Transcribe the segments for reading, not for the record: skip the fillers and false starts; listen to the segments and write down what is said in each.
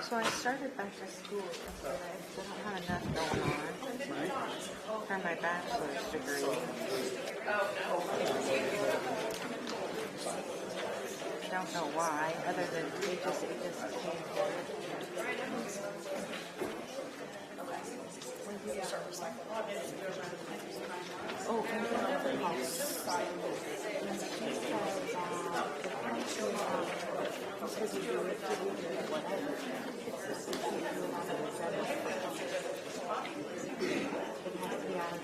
So I started back to school yesterday. I don't have enough going on for my bachelor's degree. I don't know why, other than it just came forward. Oh, and the cost. Because you do it, whatever. It's just you can't do a lot of it. It has to be out of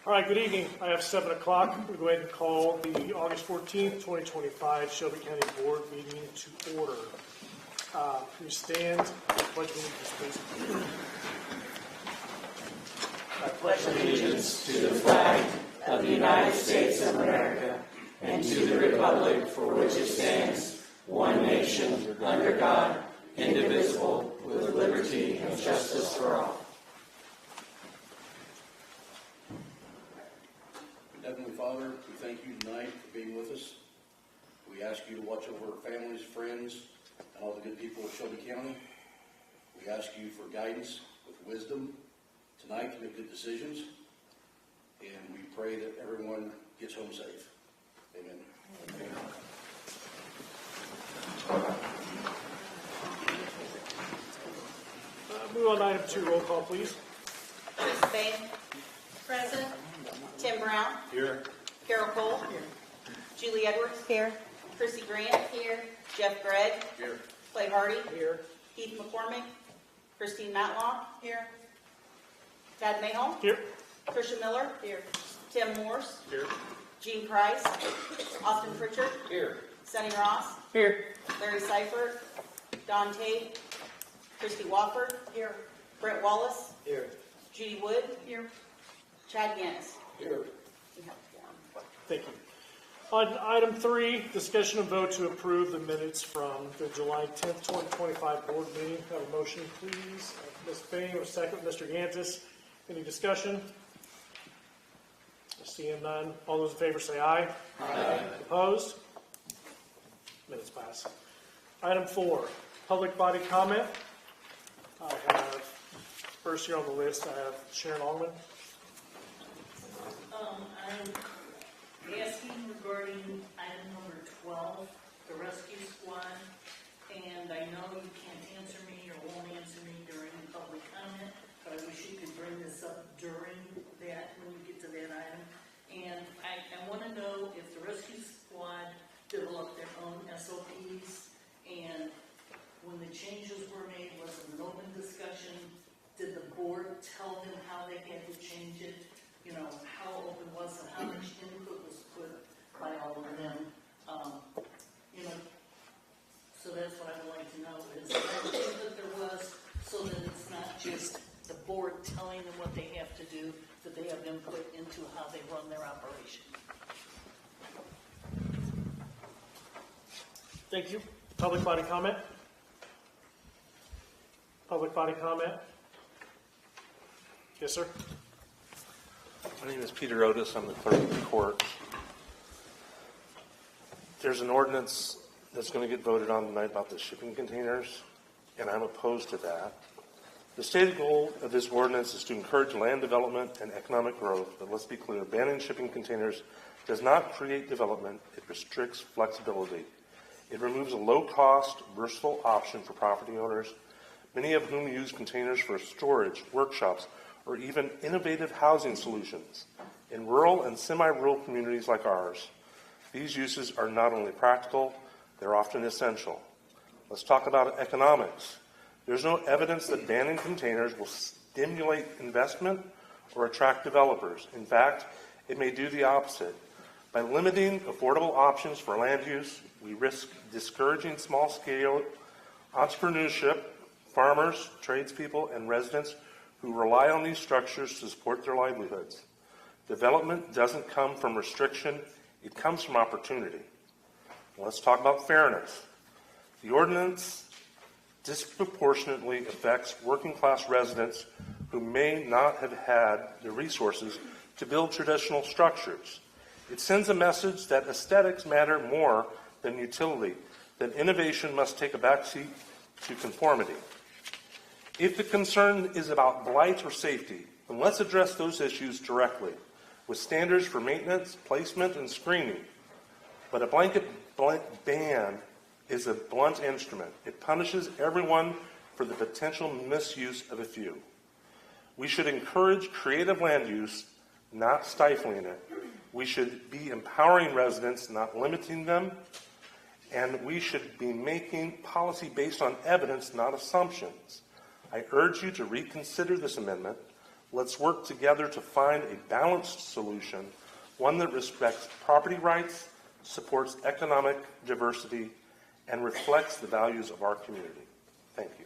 All right, good evening. I have 7 o'clock. We'll go ahead and call the August 14th, 2025 Shelby County Board meeting to order. Please stand. Pledge allegiance, please. I pledge allegiance to the flag of the United States of America and to the republic for which it stands, one nation, under God, indivisible, with liberty and justice for all. Heavenly Father, we thank you tonight for being with us. We ask you to watch over our families, friends, and all the good people of Shelby County. We ask you for guidance with wisdom tonight to make good decisions. And we pray that everyone gets home safe. Amen. Move on to item 2. Roll call, please. Lisa Bain. Present. Tim Brown. Here. Carol Cole. Here. Julie Edwards. Here. Chrissy Grant. Here. Jeff Gregg. Here. Clay Hardy. Here. Keith McCormick. Christine Matlock. Here. Tad Mayholm. Here. Tricia Miller. Here. Tim Morse. Here. Gene Price. Austin Pritchard. Here. Sonny Ross. Here. Larry Seifert. Don Tate. Christy Wofford. Here. Brett Wallace. Here. Judy Wood. Here. Chad Gannis. Here. We have a quorum. Thank you. On item 3, discussion and vote to approve the minutes from the July 10th, 2025 board meeting. Have a motion, please. Ms. Bain, a second. Mr. Gantis. Any discussion? Seeing none. All those in favor say aye. Aye. Opposed? Minutes pass. Item 4, public body comment. I have, first here on the list, I have Sharon Allman. I'm asking regarding item number 12, the rescue squad, and I know you can't answer me or won't answer me during public comment, but I wish you could bring this up during that, when we get to that item. And I want to know if the rescue squad developed their own SOPs, and when the changes were made, was it an open discussion? Did the board tell them how they had to change it? You know, how open was it? How much input was put by all of them? You know, so that's what I would like to know is how much input there was, so that it's not just the board telling them what they have to do, that they have input into how they run their operation. Thank you. Public body comment? Public body comment? Yes, sir. My name is Peter Otis. I'm the clerk of the court. There's an ordinance that's going to get voted on tonight about the shipping containers, and I'm opposed to that. The stated goal of this ordinance is to encourage land development and economic growth, but let's be clear, banning shipping containers does not create development, it restricts flexibility. It removes a low-cost, versatile option for property owners, many of whom use containers for storage, workshops, or even innovative housing solutions. In rural and semi-rural communities like ours, these uses are not only practical, they're often essential. Let's talk about economics. There's no evidence that banning containers will stimulate investment or attract developers. In fact, it may do the opposite. By limiting affordable options for land use, we risk discouraging small-scale entrepreneurship, farmers, tradespeople, and residents who rely on these structures to support their livelihoods. Development doesn't come from restriction, it comes from opportunity. Let's talk about fairness. The ordinance disproportionately affects working-class residents who may not have had the resources to build traditional structures. It sends a message that aesthetics matter more than utility, that innovation must take a backseat to conformity. If the concern is about blight or safety, then let's address those issues directly with standards for maintenance, placement, and screening. But a blanket ban is a blunt instrument. It punishes everyone for the potential misuse of a few. We should encourage creative land use, not stifling it. We should be empowering residents, not limiting them. And we should be making policy based on evidence, not assumptions. I urge you to reconsider this amendment. Let's work together to find a balanced solution, one that respects property rights, supports economic diversity, and reflects the values of our community. Thank you.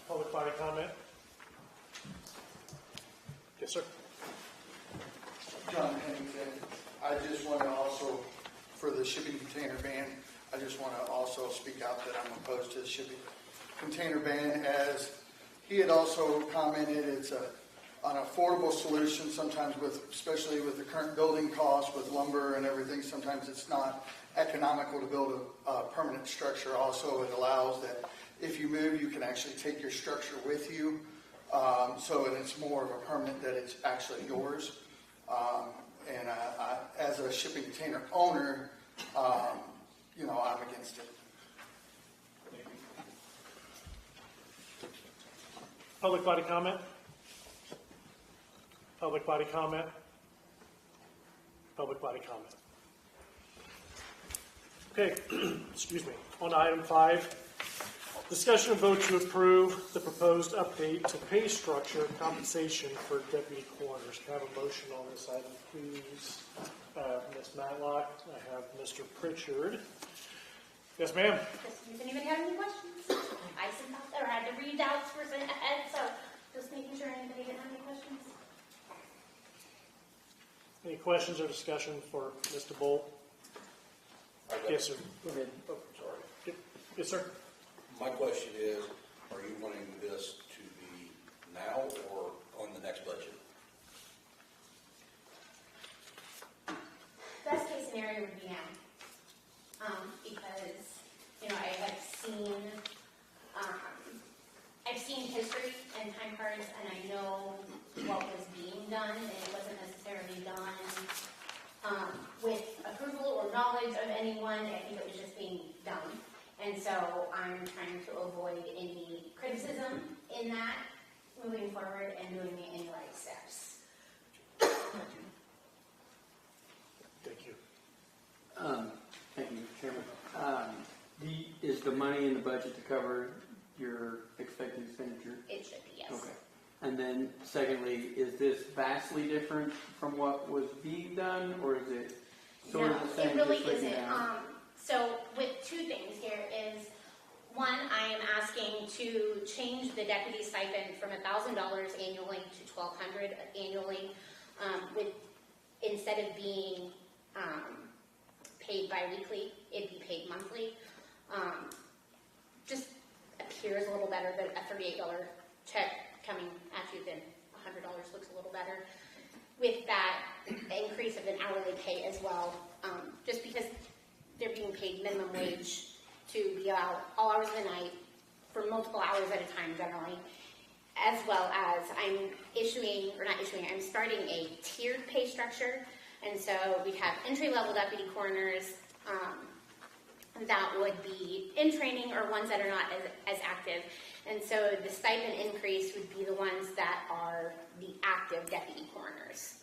Public body comment? Yes, sir. John Pennington. I just want to also, for the shipping container ban, I just want to also speak out that I'm opposed to the shipping container ban. As he had also commented, it's an affordable solution sometimes, especially with the current building costs with lumber and everything. Sometimes it's not economical to build a permanent structure. Also, it allows that if you move, you can actually take your structure with you. So it's more of a permanent that it's actually yours. And I, as a shipping container owner, I'm against it. Public body comment? Public body comment? Public body comment. Okay, excuse me. On to item 5, discussion and vote to approve the proposed update to pay structure compensation for deputy coroners. Can I have a motion on this item, please? Ms. Matlock, I have Mr. Pritchard. Yes, ma'am. Just in case anybody had any questions. I sent out there, I had to read out for ahead, so just making sure anybody didn't have any questions. Any questions or discussion for Mr. Bolt? Yes, sir. Go ahead. Oh, sorry. Yes, sir. My question is, are you wanting this to be now or on the next budget? Best case scenario would be now. Because, I've seen history and time cards, and I know what was being done, and it wasn't necessarily done with approval or knowledge of anyone. I think it was just being done. And so I'm trying to avoid any criticism in that moving forward and doing it in the right steps. Thank you. Thank you, Chairman. Is the money in the budget to cover your expected expenditure? It should be, yes. Okay. And then, secondly, is this vastly different from what was being done, or is it sort of the same? No, it really just written isn't. down? So with two things here is, one, I am asking to change the deputy stipend from $1,000 annually to $1,200 annually, instead of being paid bi-weekly, it'd be paid monthly. Just appears a little better than a $38 check coming at you than $100 looks a little better. With that increase of an hourly pay as well, just because they're being paid minimum wage to be out all hours of the night for multiple hours at a time generally, as well as I'm starting a tiered pay structure And so we'd have entry-level deputy coroners that would be in training or ones that are not as active. And so the stipend increase would be the ones that are the active deputy coroners.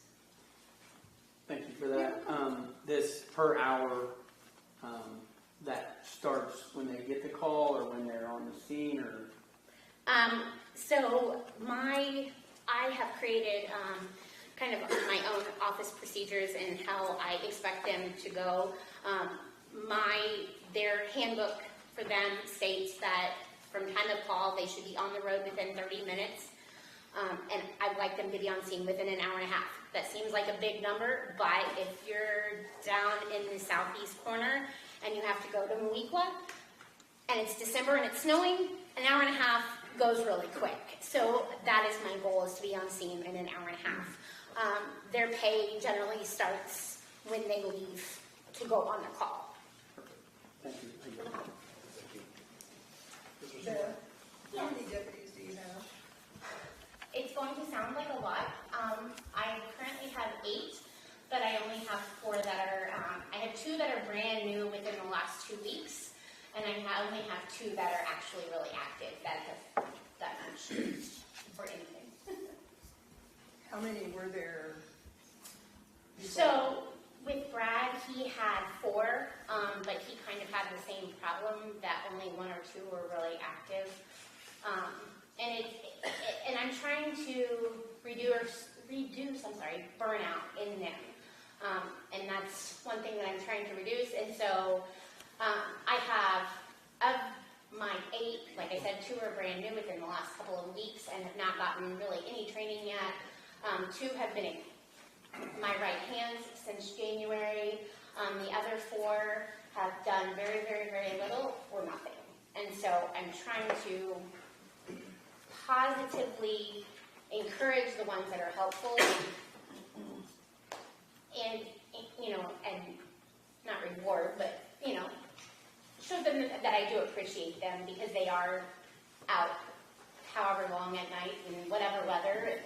Thank you for that. This per hour, that starts when they get the call or when they're on the scene, or? So I have created kind of my own office procedures and how I expect them to go. Their handbook for them states that from time of call, they should be on the road within 30 minutes. And I'd like them to be on scene within an hour and a half. That seems like a big number, but if you're down in the southeast corner and you have to go to Moequa, and it's December and it's snowing, an hour and a half goes really quick. So that is my goal, is to be on scene in an hour and a half. Their pay generally starts when they leave to go on the call. Thank you. How many deputies do you have? It's going to sound like a lot. I currently have 8, but I only have 4 that are, I have 2 that are brand new within the last 2 weeks, and I only have 2 that are actually really active that have done much for anything. How many were there? So with Brad, he had 4, but he kind of had the same problem that only 1 or 2 were really active. And I'm trying to reduce burnout in them. And that's one thing that I'm trying to reduce. And so I have, of my 8, like I said, 2 are brand new within the last couple of weeks and have not gotten really any training yet. 2 have been in my right hands since January. The other 4 have done very, very, very little or nothing. And so I'm trying to positively encourage the ones that are helpful and not reward, but, show them that I do appreciate them because they are out however long at night in whatever weather.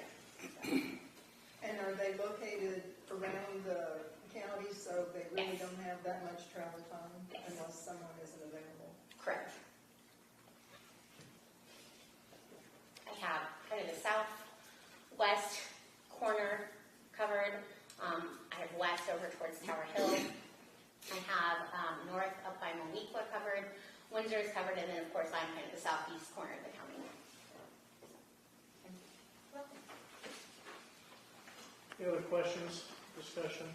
And are they located around the county, so they really Yes. don't have that much travel time Yes. unless someone isn't available? Correct. I have kind of the southwest corner covered. I have west over towards Tower Hill. I have north up by Moequa covered. Windsor is covered, and then of course I'm kind of the southeast corner of the county. Any other questions, discussion?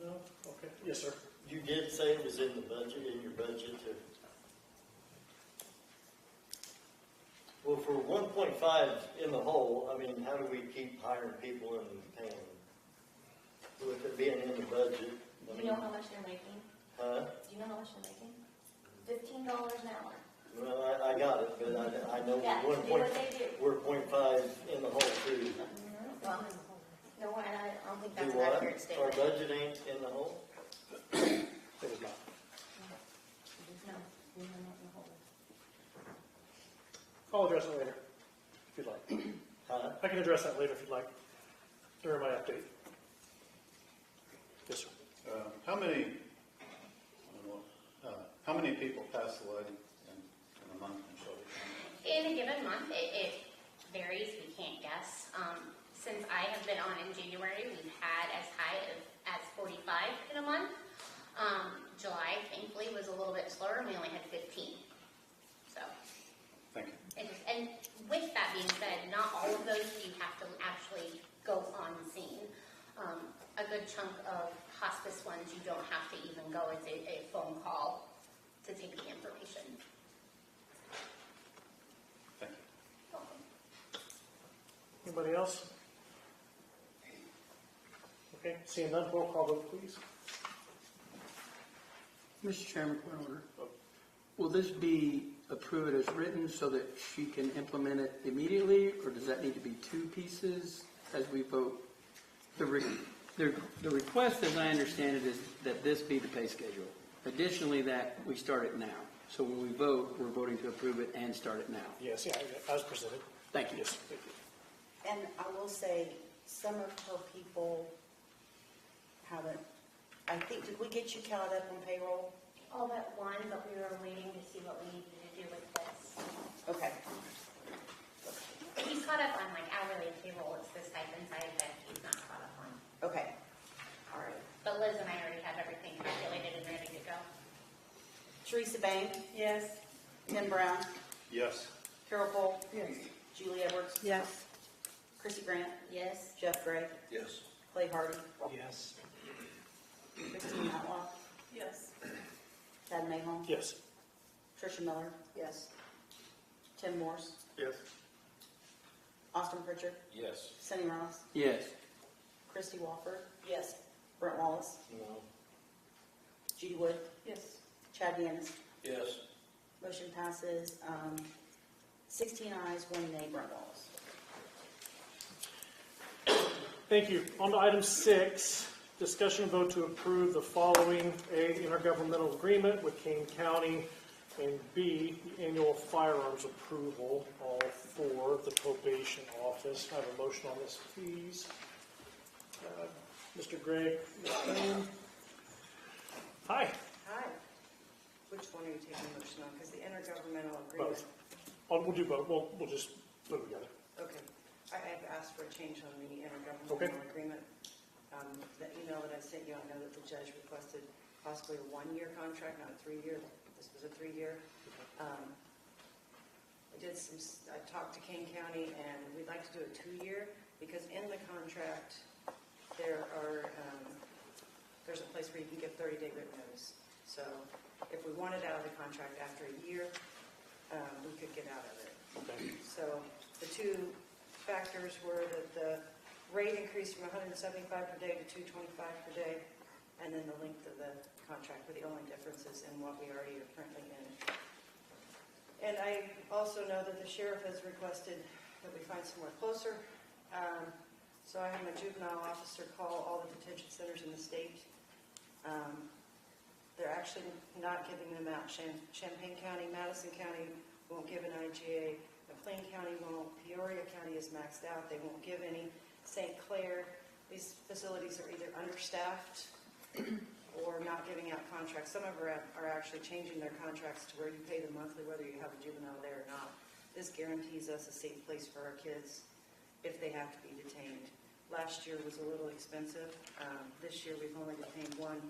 No? Okay. Yes, sir. You did say it was in the budget, in your budget to... Well, for 1.5 in the hole, I mean, how do we keep hiring people and paying them? With it being in the budget, Do you know how much they're making? huh? Do you know how much they're making? $15 an hour. Well, I got it, but I know Yeah, we're to do what they do. we're 0.5 in the hole too. Well, no, I don't think Do that's an what? accurate Our statement. budget ain't in the hole? It is not. No, we're not in the hole. I'll address it later, if you'd like. Huh? I can address that later if you'd like, during my update. Yes, sir. How many people pass away in a month in Shelby County? In a given month, it varies. We can't guess. Since I have been on in January, we've had as high as 45 in a month. July, thankfully, was a little bit slower, and we only had 15. So, Thank you. and with that being said, not all of those you have to actually go on scene. A good chunk of hospice ones you don't have to even go. It's a phone call to take the information. Thank you. Anybody else? Okay, seeing none, roll call vote, please. Mr. Chairman, point of order. Will this be approved as written so that she can implement it immediately, or does that need to be 2 pieces as we vote? The request, as I understand it, is that this be the pay schedule. Additionally, that we start it now. So when we vote, we're voting to approve it and start it now. Yes, yeah, as presented. Thank you. Yes, thank you. And I will say, some of her people haven't, I think, did we get you caught up on payroll? All but one, but we were waiting to see what we needed to do with this. Okay. He's caught up on like hourly payroll, it's the stipend side that he's not caught up on. Okay. All right. But Liz and I already have everything calculated and ready to go. Teresa Bain? Yes. Tim Brown? Yes. Carol Cole? Yes. Julie Edwards? Yes. Chrissy Grant? Yes. Jeff Gray? Yes. Clay Hardy? Yes. Christine Matlock? Yes. Chad Mayholm? Yes. Tricia Miller? Yes. Tim Morse? Yes. Austin Pritchard? Yes. Sonny Ross? Yes. Christy Walford? Yes. Brent Wallace? No. Judy Wood? Yes. Chad Deannis? Yes. Motion passes 16 ayes, 1 nay, Brent Wallace. Thank you. On to item 6, discussion and vote to approve the following: A, intergovernmental agreement with Kane County, and B, the annual firearms approval, all for the probation office. I have a motion on this, please. Mr. Gregg, Ms. Payne. Hi. Hi. Which one are you taking motion on? Because the intergovernmental Both. agreement. We'll do both. We'll just put them together. Okay. I've asked for a change on the Okay. intergovernmental agreement. The email that I sent you, I know that the judge requested possibly a 1-year contract, not a 3-year. This was a 3-year. I talked to Kane County, and we'd like to do a 2-year because in the contract there's a place where you can give 30-day written notice. So if we wanted out of the contract after a year, we could get out of it. Okay. So the two factors were that the rate increased from 175 per day to 225 per day, and then the length of the contract were the only differences in what we already are currently in. And I also know that the sheriff has requested that we find somewhere closer. So I had my juvenile officer call all the detention centers in the state. They're actually not giving them out. Champaign County, Madison County won't give an IGA. McLean County won't. Peoria County is maxed out. They won't give any. St. Clair, these facilities are either understaffed or not giving out contracts. Some of them are actually changing their contracts to where you pay them monthly whether you have a juvenile there or not. This guarantees us a safe place for our kids if they have to be detained. Last year was a little expensive. This year we've only detained one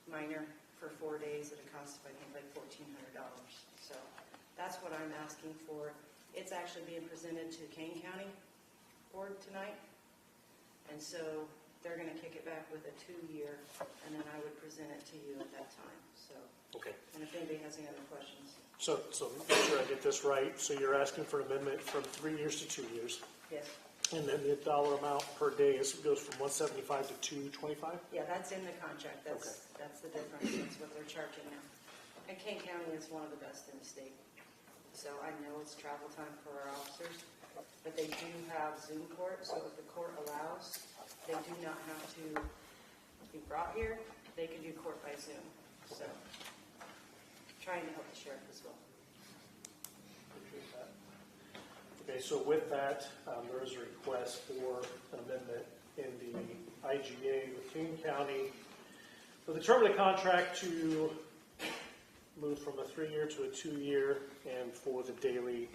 minor for 4 days at a cost of I think like $1,400. So that's what I'm asking for. It's actually being presented to Kane County Board tonight, and so they're going to kick it back with a 2-year, and then I would present it to you at that time. So, Okay. and if anybody has any other questions, So make sure I get this right. So you're asking for an amendment from 3 years to 2 years, yes, and then the dollar amount per day goes from 175 to 225. yeah, that's in the contract. That's the difference. That's what they're charging now. And Kane County is one of the best in the state. So I know it's travel time for our officers, but they do have Zoom court, so if the court allows, they do not have to be brought here. They can do court by Zoom. So trying to help the sheriff as well. Appreciate that. Okay, so with that, there is a request for an amendment in the IGA with King County for the term of the contract to move from a 3-year to a 2-year, and for the daily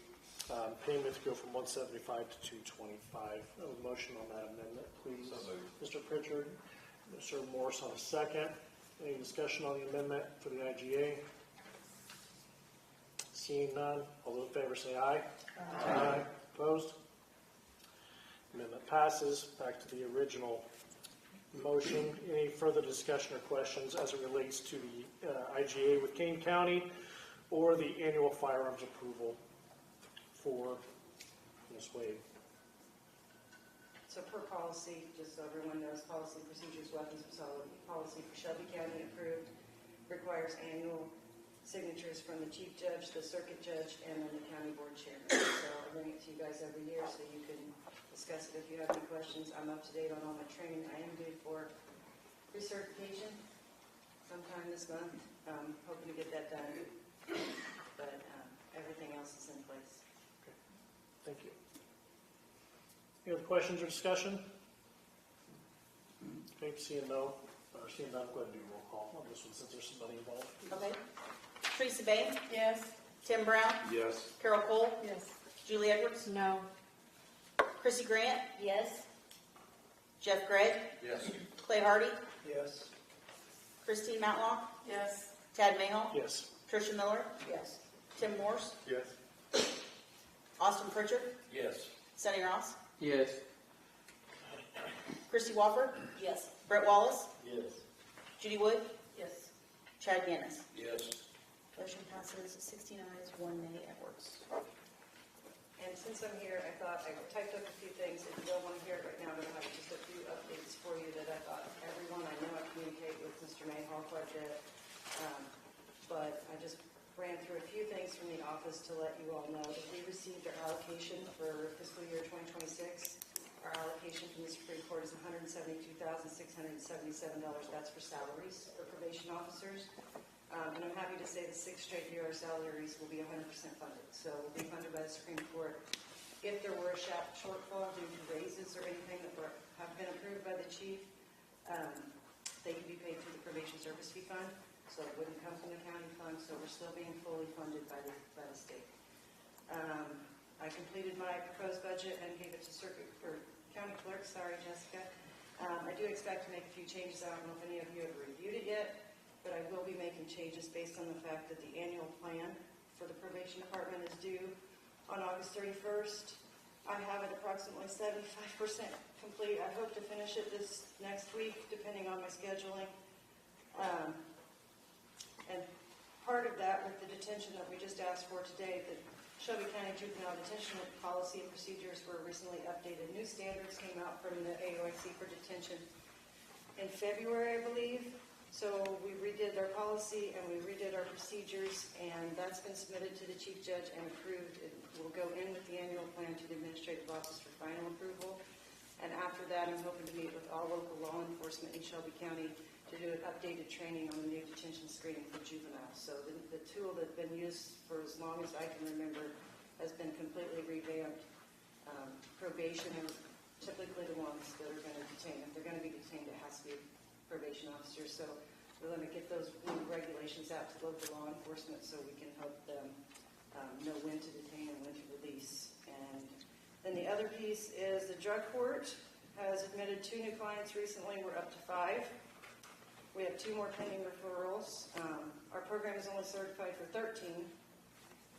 payment to go from 175 to 225. A motion on that amendment, please. Mr. Pritchard, Mr. Morse on a second. Any discussion on the amendment for the IGA? Seeing none, all those in favor say aye. Aye. Opposed? Amendment passes. Back to the original motion. Any further discussion or questions as it relates to the IGA with Kane County or the annual firearms approval for Ms. Wade? So per policy, just so everyone knows, policy, procedures, weapons of solid policy for Shelby County approved requires annual signatures from the chief judge, the circuit judge, and then the county board chairman. So I bring it to you guys every year so you can discuss it if you have any questions. I'm up to date on all my training. I am due for recertification sometime this month. Hoping to get that done. But everything else is in place. Thank you. Any other questions or discussion? Okay, seeing none, go ahead and do a roll call on this one since there's some money involved. Okay. Teresa Bain, Yes. Tim Brown, Yes. Carol Cole, Yes. Julie Edwards, No. Chrissy Grant, Yes. Jeff Gregg, Yes. Clay Hardy, Yes. Christine Matlock, Yes. Tad Mayhall, Yes. Tricia Miller. Yes. Tim Morse, Yes. Austin Pritchard, Yes. Sonny Ross, Yes. Christy Wofford. Yes. Brett Wallace, Yes. Judy Wood, Yes. Chad Ganis. Yes. Motion passes 16 ayes, 1 nay, Edwards. And since I'm here, I thought I typed up a few things. If you don't want to hear it right now, I'm going to have just a few updates for you that I thought everyone, I know I communicate with Mr. Mayhall quite a bit. But I just ran through a few things from the office to let you all know that we received our allocation for fiscal year 2026. Our allocation from the Supreme Court is $172,677. That's for salaries for probation officers. And I'm happy to say the 6th straight year our salaries will be 100% funded. So we'll be funded by the Supreme Court. If there were a shortfall due to raises or anything that have been approved by the chief, they can be paid through the probation service fee fund. So it wouldn't come from the county fund. So we're still being fully funded by the state. I completed my proposed budget and gave it to county clerk. Sorry, Jessica. I do expect to make a few changes. I don't know if any of you have reviewed it yet, but I will be making changes based on the fact that the annual plan for the probation department is due on August 31st. I have it approximately 75% complete. I hope to finish it this next week, depending on my scheduling. And part of that with the detention that we just asked for today, the Shelby County Juvenile Detention Policy and Procedures were recently updated. New standards came out from the AOIC for detention in February, I believe. So we redid our policy and we redid our procedures, and that's been submitted to the chief judge and approved. It will go in with the annual plan to the administrative office for final approval. And after that, I'm hoping to meet with all local law enforcement in Shelby County to do an updated training on the new detention screening for juveniles. So the tool that's been used for as long as I can remember has been completely revamped. Probation are typically the ones that are going to detain. If they're going to be detained, it has to be probation officers. So we're going to get those new regulations out to local law enforcement so we can help them know when to detain and when to release. And then the other piece is the drug court has admitted 2 new clients recently. We're up to 5. We have 2 more pending referrals. Our program is only certified for 13,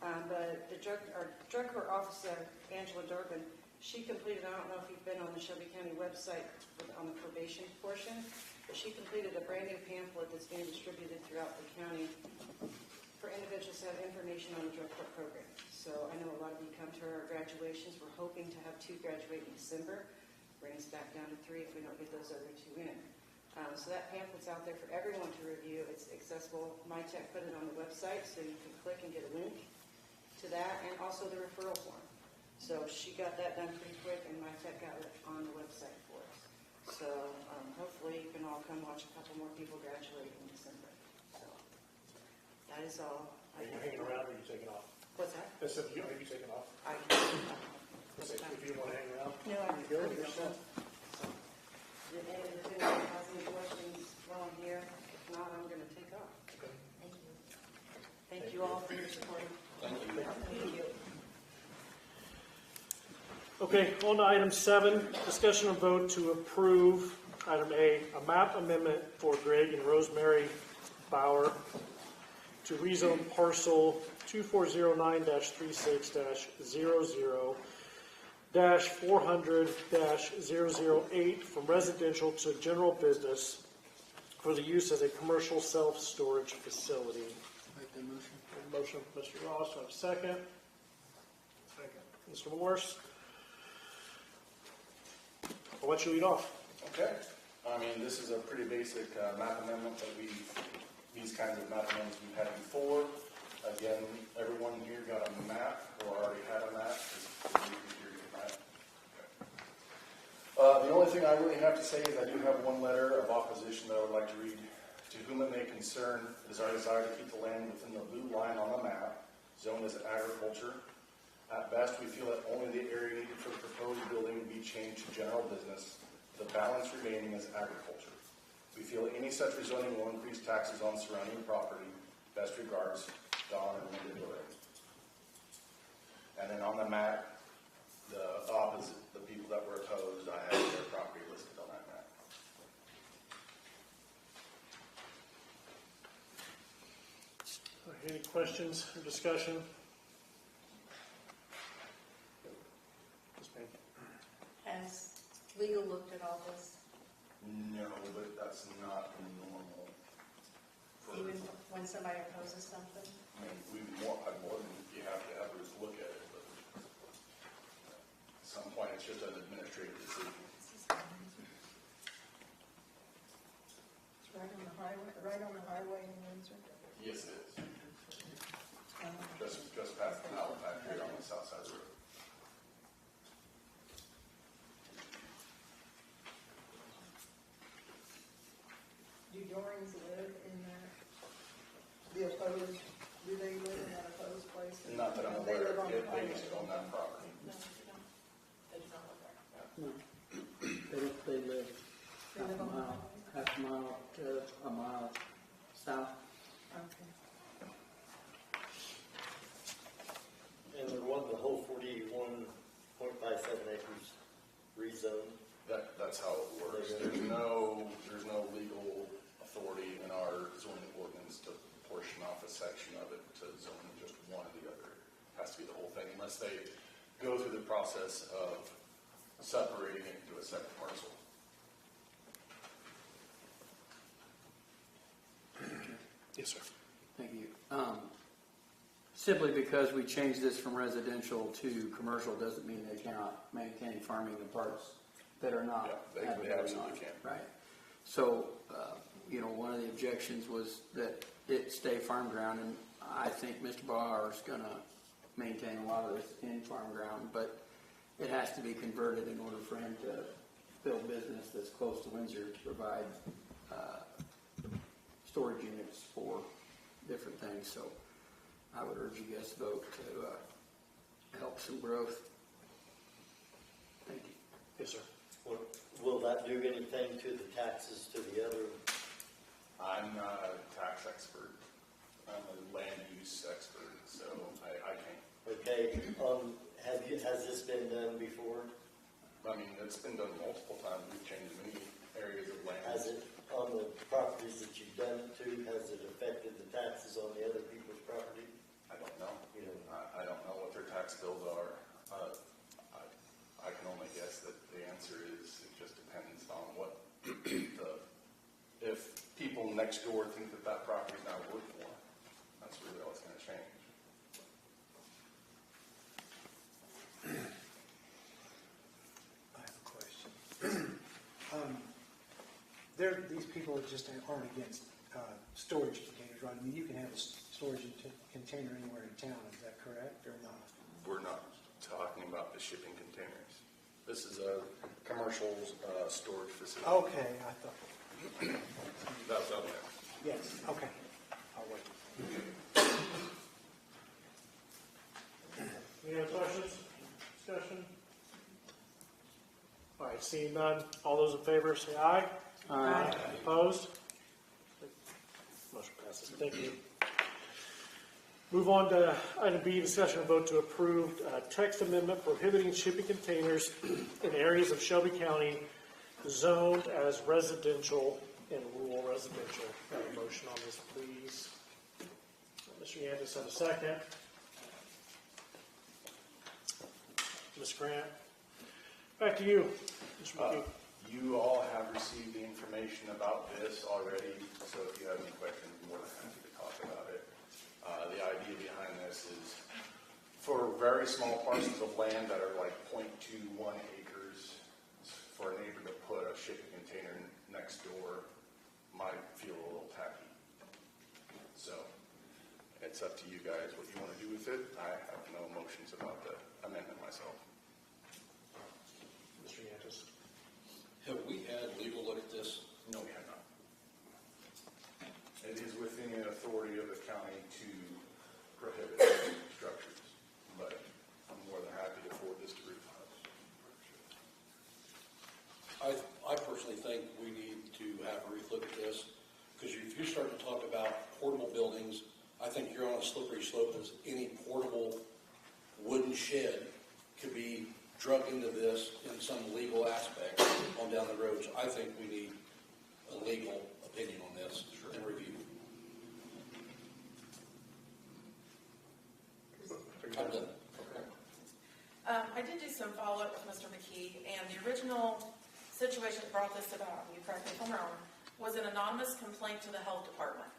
but our drug court officer, Angela Durbin, she completed, I don't know if you've been on the Shelby County website on the probation portion, but she completed a brand new pamphlet that's being distributed throughout the county for individuals to have information on the drug court program. So I know a lot of you come to our graduations. We're hoping to have 2 graduate in December. Bring us back down to 3 if we don't get those other 2 in. So that pamphlet's out there for everyone to review. It's accessible. MyTech put it on the website, so you can click and get a link to that, and also the referral form. So she got that done pretty quick, and MyTech got it on the website for us. So hopefully you can all come watch a couple more people graduate in December. So that is all. Are you hanging around or are you taking off? What's that? I said, are you taking off? If you want to hang around. No, I'm You're good. good. So, if anyone has any questions while I'm here, if not, I'm going to take off. Okay. Thank you. Thank you all for your support. Thank you. Thank you. Okay, on to item 7, discussion and vote to approve item A map amendment for Greg and Rosemary Bauer to rezone parcel 2409-36-00-400-008 from residential to general business for the use as a commercial self-storage facility. Make the motion. Motion from Mr. Ross, do I have a second? Second. Mr. Morse? I'll let you lead off. Okay. I mean, this is a pretty basic map amendment that these kinds of map amendments we've had before. Again, everyone here got a map or already had a map. The only thing I really have to say is I do have one letter of opposition that I would like to read. To whom it may concern, it is our desire to keep the land within the blue line on the map, zoned as agriculture. At best, we feel that only the area needed for the proposed building will be changed to general business, the balance remaining is agriculture. We feel any such rezoning will increase taxes on surrounding property. Best regards, Don and Linda Doran. And then on the map, the opposite, the people that were opposed, I have their property listed on that map. Any questions or discussion? Ms. Payne? Has legal looked at all this, No, but that's not normal. even when somebody opposes something? I mean, I'd more than you have to have Ruth look at it, but at some point, it's just an administrative decision. It's right on the highway in Windsor. Yes, it is. Just past the Howell factory on the south side of the road. Do Dorings live in that, the opposed, do they live in that opposed place? Not that I'm They aware live of, on the they highway. used to own that property. No, they don't. They do not live there. No. They live They live on the highway? half a mile to a mile south. Okay. And they want the whole 41.57 acres rezoned. That's how it works. There's no legal authority in our zoning ordinance to portion off a section of it to zone just one or the other. It has to be the whole thing unless they go through the process of separating it into a separate parcel. Yes, sir. Thank you. Simply because we changed this from residential to commercial doesn't mean they cannot maintain farming the parts that are not. Yeah, they habitable absolutely not. can. Right. So, one of the objections was that it stay farm ground, and I think Mr. Bauer is going to maintain a lot of this in farm ground, but it has to be converted in order for him to build business that's close to Windsor to provide storage units for different things. So I would urge you guys to vote to help some growth. Thank you. Yes, sir. Will that do anything to the taxes to the other? I'm not a tax expert. I'm a land use expert, so I can't. Okay, has this been done before? I mean, it's been done multiple times. We've changed many areas of land. Has it, on the properties that you've done it to, has it affected the taxes on the other people's property? I don't know. You know, I don't know what their tax bills are. I can only guess that the answer is it just depends on what if people next door think that that property's not worth more, that's really all it's going to change. I have a question. These people just aren't against storage containers, right? I mean, you can have a storage container anywhere in town, is that correct or not? We're not talking about the shipping containers. This is a commercial storage facility. Okay, I thought, That's up there. yes, okay, I'll wait. Any other questions, discussion? All right, seeing none, all those in favor say aye. Aye. Opposed? Motion passes. Thank you. Move on to item B, discussion and vote to approve text amendment prohibiting shipping containers in areas of Shelby County zoned as residential and rural residential. Have a motion on this, please. Mr. Yannis, have a second. Ms. Grant, back to you. Mr. McKee. You all have received the information about this already, so if you have any questions, I'm more than happy to talk about it. The idea behind this is for very small parcels of land that are like 0.21 acres, for a neighbor to put a shipping container next door might feel a little tacky. So it's up to you guys what you want to do with it. I have no emotions about the amendment myself. Mr. Yantis. Have we had legal look at this? No, we have not. It is within the authority of the county to prohibit structures, but personally think we need to have a relook at this, because if you start to talk about portable buildings, I think you're on a slippery slope as any portable wooden shed could be drug into this in some legal aspect on down the road. So I think we need a legal opinion on this and review. I'm done. I did do some follow-up with Mr. McKee, and the original situation that brought this about, and you correct me if I'm wrong, was an anonymous complaint to the health department.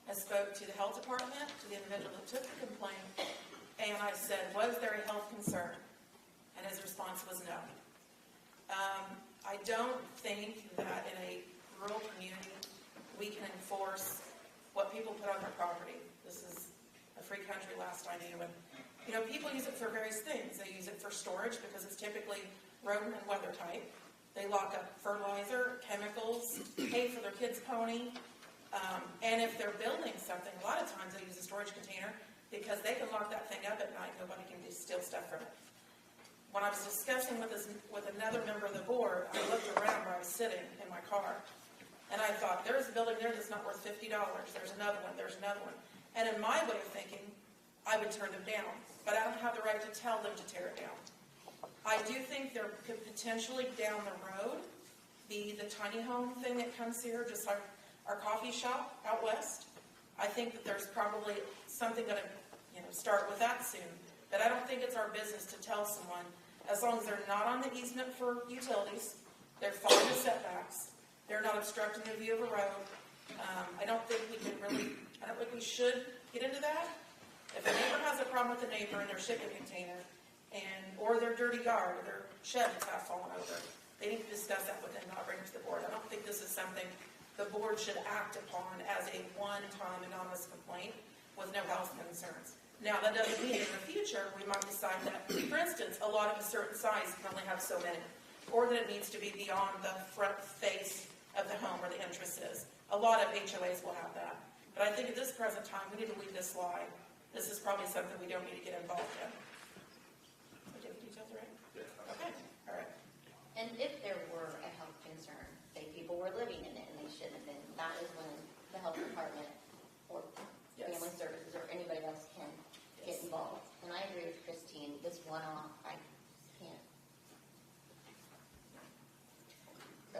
I spoke to the health department, to the individual that took the complaint, and I said, was there a health concern? And his response was no. I don't think that in a rural community, we can enforce what people put on their property. This is a free country last I knew, and people use it for various things. They use it for storage because it's typically rodent and weather type. They lock up fertilizer, chemicals, hay for their kids' pony. And if they're building something, a lot of times they use a storage container because they can lock that thing up at night. Nobody can steal stuff from it. When I was discussing with another member of the board, I looked around where I was sitting in my car, and I thought, there's a building there that's not worth $50. There's another one. There's another one. And in my way of thinking, I would turn them down. But I don't have the right to tell them to tear it down. I do think there could potentially down the road be the tiny home thing that comes here, just like our coffee shop out west. I think that there's probably something going to start with that soon. But I don't think it's our business to tell someone, as long as they're not on the easement for utilities, they're following the setbacks, they're not obstructing the view of a road. I don't think we should get into that. If a neighbor has a problem with a neighbor in their shipping container, or their dirty yard, or their shed that's half fallen over, they need to discuss that with them, not bring it to the board. I don't think this is something the board should act upon as a one-time anonymous complaint with no health concerns. Now, that doesn't mean in the future we might decide that, for instance, a lot of a certain size can only have so many, or that it needs to be beyond the front face of the home where the entrance is. A lot of HOAs will have that. But I think at this present time, we need to leave this slide. This is probably something we don't need to get involved in. Did you have the details right? Yeah. Okay, all right. And if there were a health concern, say people were living in it and they shouldn't have been, that is when the health department or family services or anybody else can get involved. And I agree with Christine, this one-off, I can't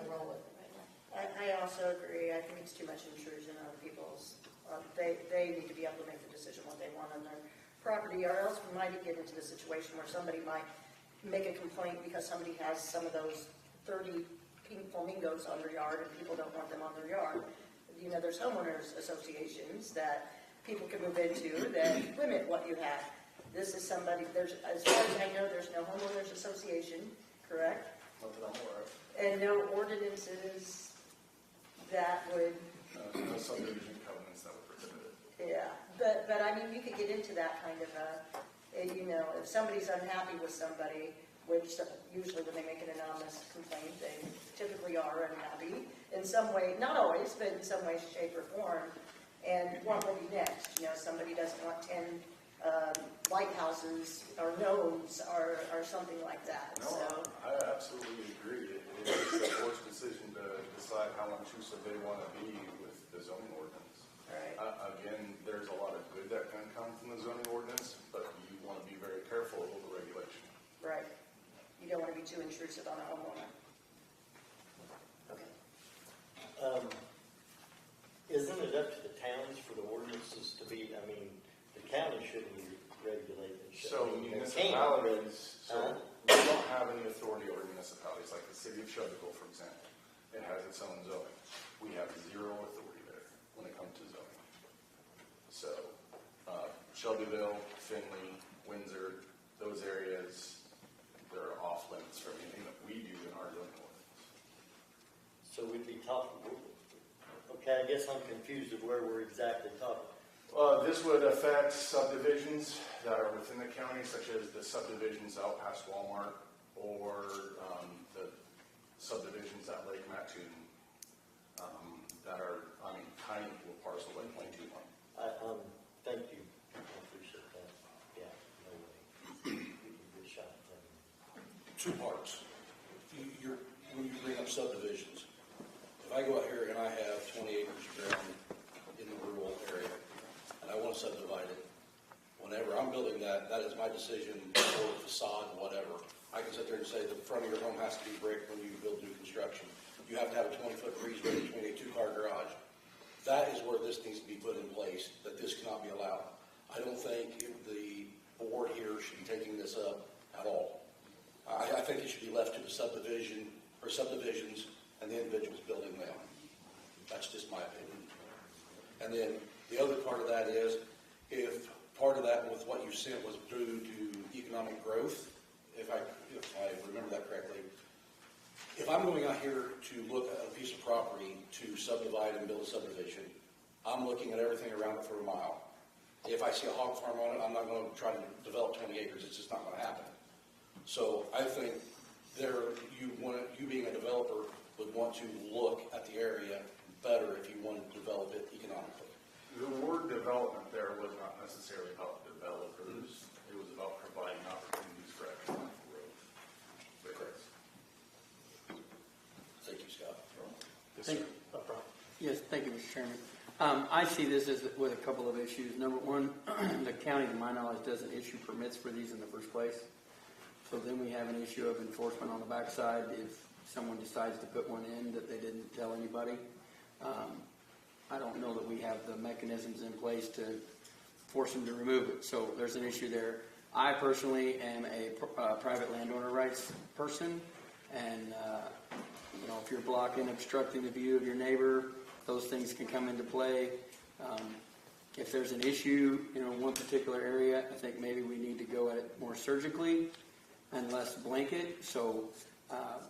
roll with it right now. I also agree. I think it's too much intrusion on people's, they need to be able to make the decision what they want on their property, or else we might get into the situation where somebody might make a complaint because somebody has some of those 30 pink flamingos on their yard and people don't want them on their yard. There's homeowners associations that people can move into that limit what you have. This is somebody, as far as I know, there's no homeowners association, correct? Not that I'm aware of. And no ordinances that would, No subdivision covenants that would prohibit it. yeah. But I mean, you could get into that kind of if somebody's unhappy with somebody, which usually when they make an anonymous complaint, they typically are unhappy in some way, not always, but in some way, shape, or form. And what will be next? Somebody doesn't want 10 lighthouses or nodes or something like that. No, So, I absolutely agree. It is the board's decision to decide how intrusive they want to be with the zoning ordinance. right. Again, there's a lot of good that can come from the zoning ordinance, but you want to be very careful of the regulation. Right. You don't want to be too intrusive on a homeowner. Okay. Isn't it up to the towns for the ordinances to be, the county shouldn't regulate it. So They can't. municipalities, we don't have any authority over municipalities, like the city of Shelby, for example. It has its own zoning. We have zero authority there when it comes to zoning. So, Shelbyville, Findlay, Windsor, those areas, they're off limits for anything that we do in our zoning ordinance. So we'd be talking, okay, I guess I'm confused of where we're exactly talking. This would affect subdivisions that are within the county, such as the subdivisions out past Walmart or the subdivisions at Lake Mattoon that are, tiny little parcel 1.21. Thank you. I appreciate that. Yeah, no way. We can get shot. Two parts. When you bring up subdivisions. If I go out here and I have 20 acres of ground in the rural area, and I want to subdivide it, whenever I'm building that, that is my decision, or facade, whatever. I can sit there and say the front of your home has to be brick when you build new construction. You have to have a 20-foot breezeway between a two-car garage. That is where this needs to be put in place, that this cannot be allowed. I don't think the board here should be taking this up at all. I think it should be left to the subdivision, or subdivisions, and the individuals building them. That's just my opinion. And then the other part of that is, if part of that with what you sent was due to economic growth, if I remember that correctly, if I'm going out here to look at a piece of property to subdivide and build a subdivision, I'm looking at everything around it for a mile. If I see a hog farm on it, I'm not going to try to develop 20 acres. It's just not going to happen. So I think you being a developer would want to look at the area better if you wanted to develop it economically. The word development there was not necessarily about developers. It was about providing opportunities for economic growth. Correct. Thank you, Scott. Thank you. No problem. Yes, thank you, Mr. Chairman. I see this as with a couple of issues. Number one, the county, to my knowledge, doesn't issue permits for these in the first place. So then we have an issue of enforcement on the backside if someone decides to put one in that they didn't tell anybody. I don't know that we have the mechanisms in place to force them to remove it. So there's an issue there. I personally am a private landowner rights person, and if you're blocking, obstructing the view of your neighbor, those things can come into play. If there's an issue in one particular area, I think maybe we need to go at it more surgically and less blanket. So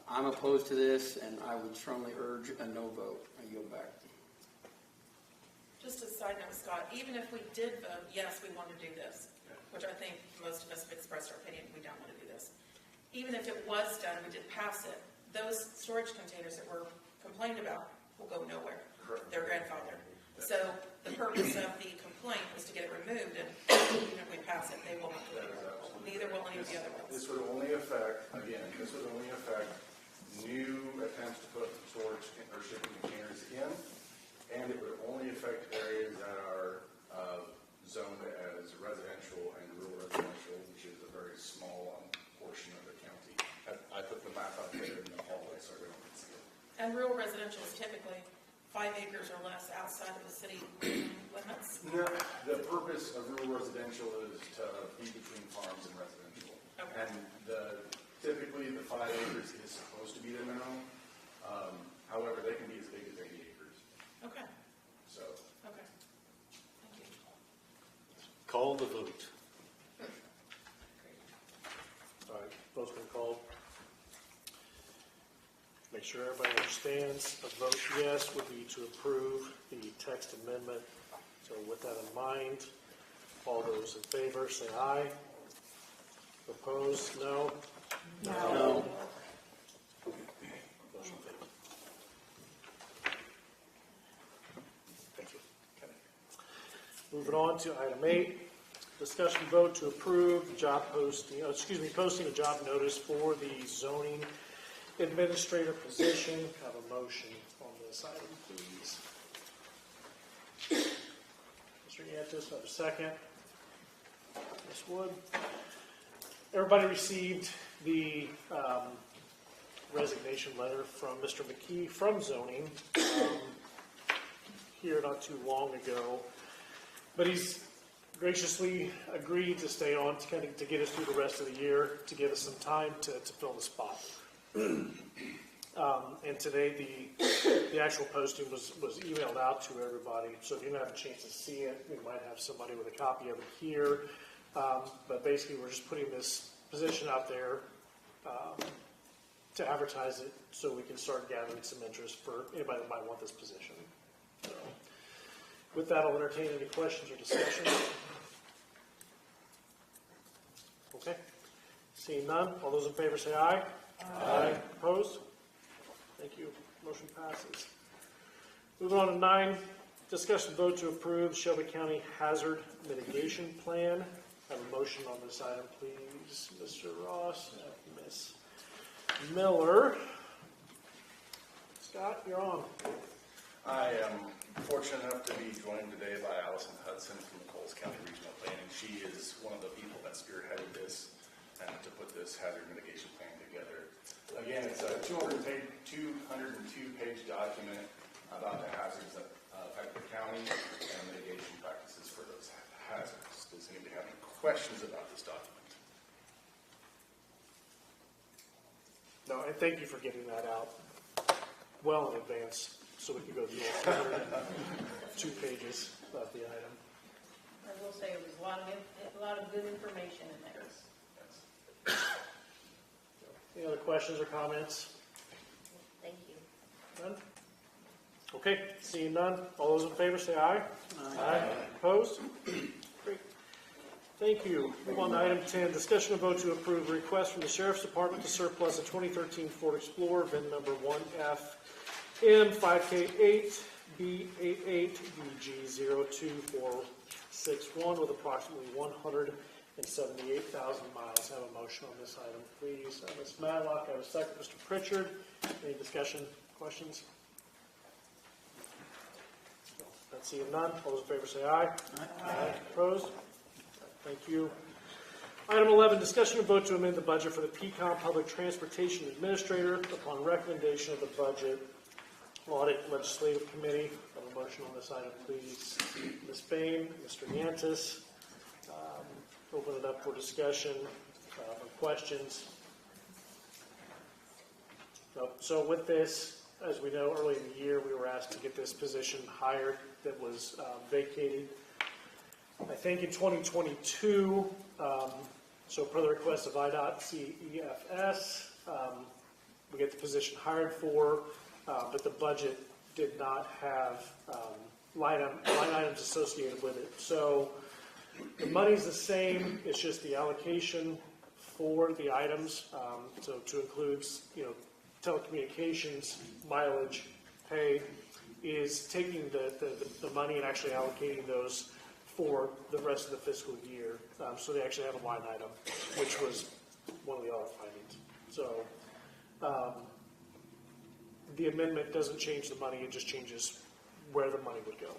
I'm opposed to this, and I would strongly urge a no vote. I yield back. Just a side note, Scott, even if we did vote, yes, we want to do this, which I think most of us have expressed our opinion, we don't want to do this. Even if it was done, we did pass it, those storage containers that were complained about will go nowhere. They're grandfathered. So the purpose of the complaint was to get it removed, and even if we pass it, they will not do it. Neither will any of the other ones. This would only affect new attempts to put storage or shipping containers in, and it would only affect areas that are zoned as residential and rural residential, which is a very small portion of the county. I put the map out there in the hallway so everyone can see it. And rural residential is typically 5 acres or less outside of the city limits. No, the purpose of rural residential is to be between farms and residential. Okay. And typically the 5 acres is supposed to be the minimum. However, they can be as big as 80 acres. Okay, So okay. Thank you. Call the vote. All right, vote's been called. Make sure everybody understands. A vote yes would be to approve the text amendment. So with that in mind, all those in favor say aye. Opposed, no? No. Motion failed. Thank you. Okay. Moving on to item 8, discussion vote to approve posting a job notice for the zoning administrator position. Have a motion on this item, please. Mr. Yantis, have a second. Ms. Wood. Everybody received the resignation letter from Mr. McKee from zoning here not too long ago, but he's graciously agreed to stay on to get us through the rest of the year, to give us some time to fill the spot. And today the actual posting was emailed out to everybody, so if you don't have a chance to see it, we might have somebody with a copy of it here. But basically, we're just putting this position out there to advertise it so we can start gathering some interest for anybody that might want this position. So, with that, I'll entertain any questions or discussion. Okay. Seeing none, all those in favor say aye. Aye. Opposed? Thank you. Motion passes. Moving on to 9, discussion vote to approve Shelby County Hazard Mitigation Plan. Have a motion on this item, please. Mr. Ross and Ms. Miller. Scott, you're on. I am fortunate enough to be joined today by Allison Hudson from the Coles County Regional Planning. She is one of the people that spearheaded this and to put this hazard mitigation plan together. Again, it's a 202-page document about the hazards that affect the county and mitigation practices for those hazards. Does anybody have any questions about this document? No, and thank you for getting that out well in advance, so we can go through all 2 pages of the item. I will say it was a lot of good information in there. Any other questions or comments? Thank you. None? Okay, seeing none. All those in favor say aye. Aye. Opposed? Great. Thank you. Move on to item 10, discussion and vote to approve request from the Sheriff's Department to surplus a 2013 Ford Explorer, VIN number 1FM5K8B88BG02461 with approximately 178,000 miles. Have a motion on this item, please. Ms. Matlock, I have a second. Mr. Pritchard, any discussion, questions? Not seeing none. All those in favor say aye. Aye. Opposed? Thank you. Item 11, discussion and vote to amend the budget for the PCOM Public Transportation Administrator upon recommendation of the Budget Audit Legislative Committee. Have a motion on this item, please. Ms. Bain, Mr. Yantis. Open it up for discussion or questions. So with this, as we know, early in the year, we were asked to get this position hired that was vacated, I think, in 2022. So per the request of IDOT CEFS, we get the position hired for, but the budget did not have line items associated with it. So the money's the same, it's just the allocation for the items, so to include, telecommunications, mileage, pay, is taking the money and actually allocating those for the rest of the fiscal year. So they actually have a line item, which was one of the audit findings. So the amendment doesn't change the money, it just changes where the money would go.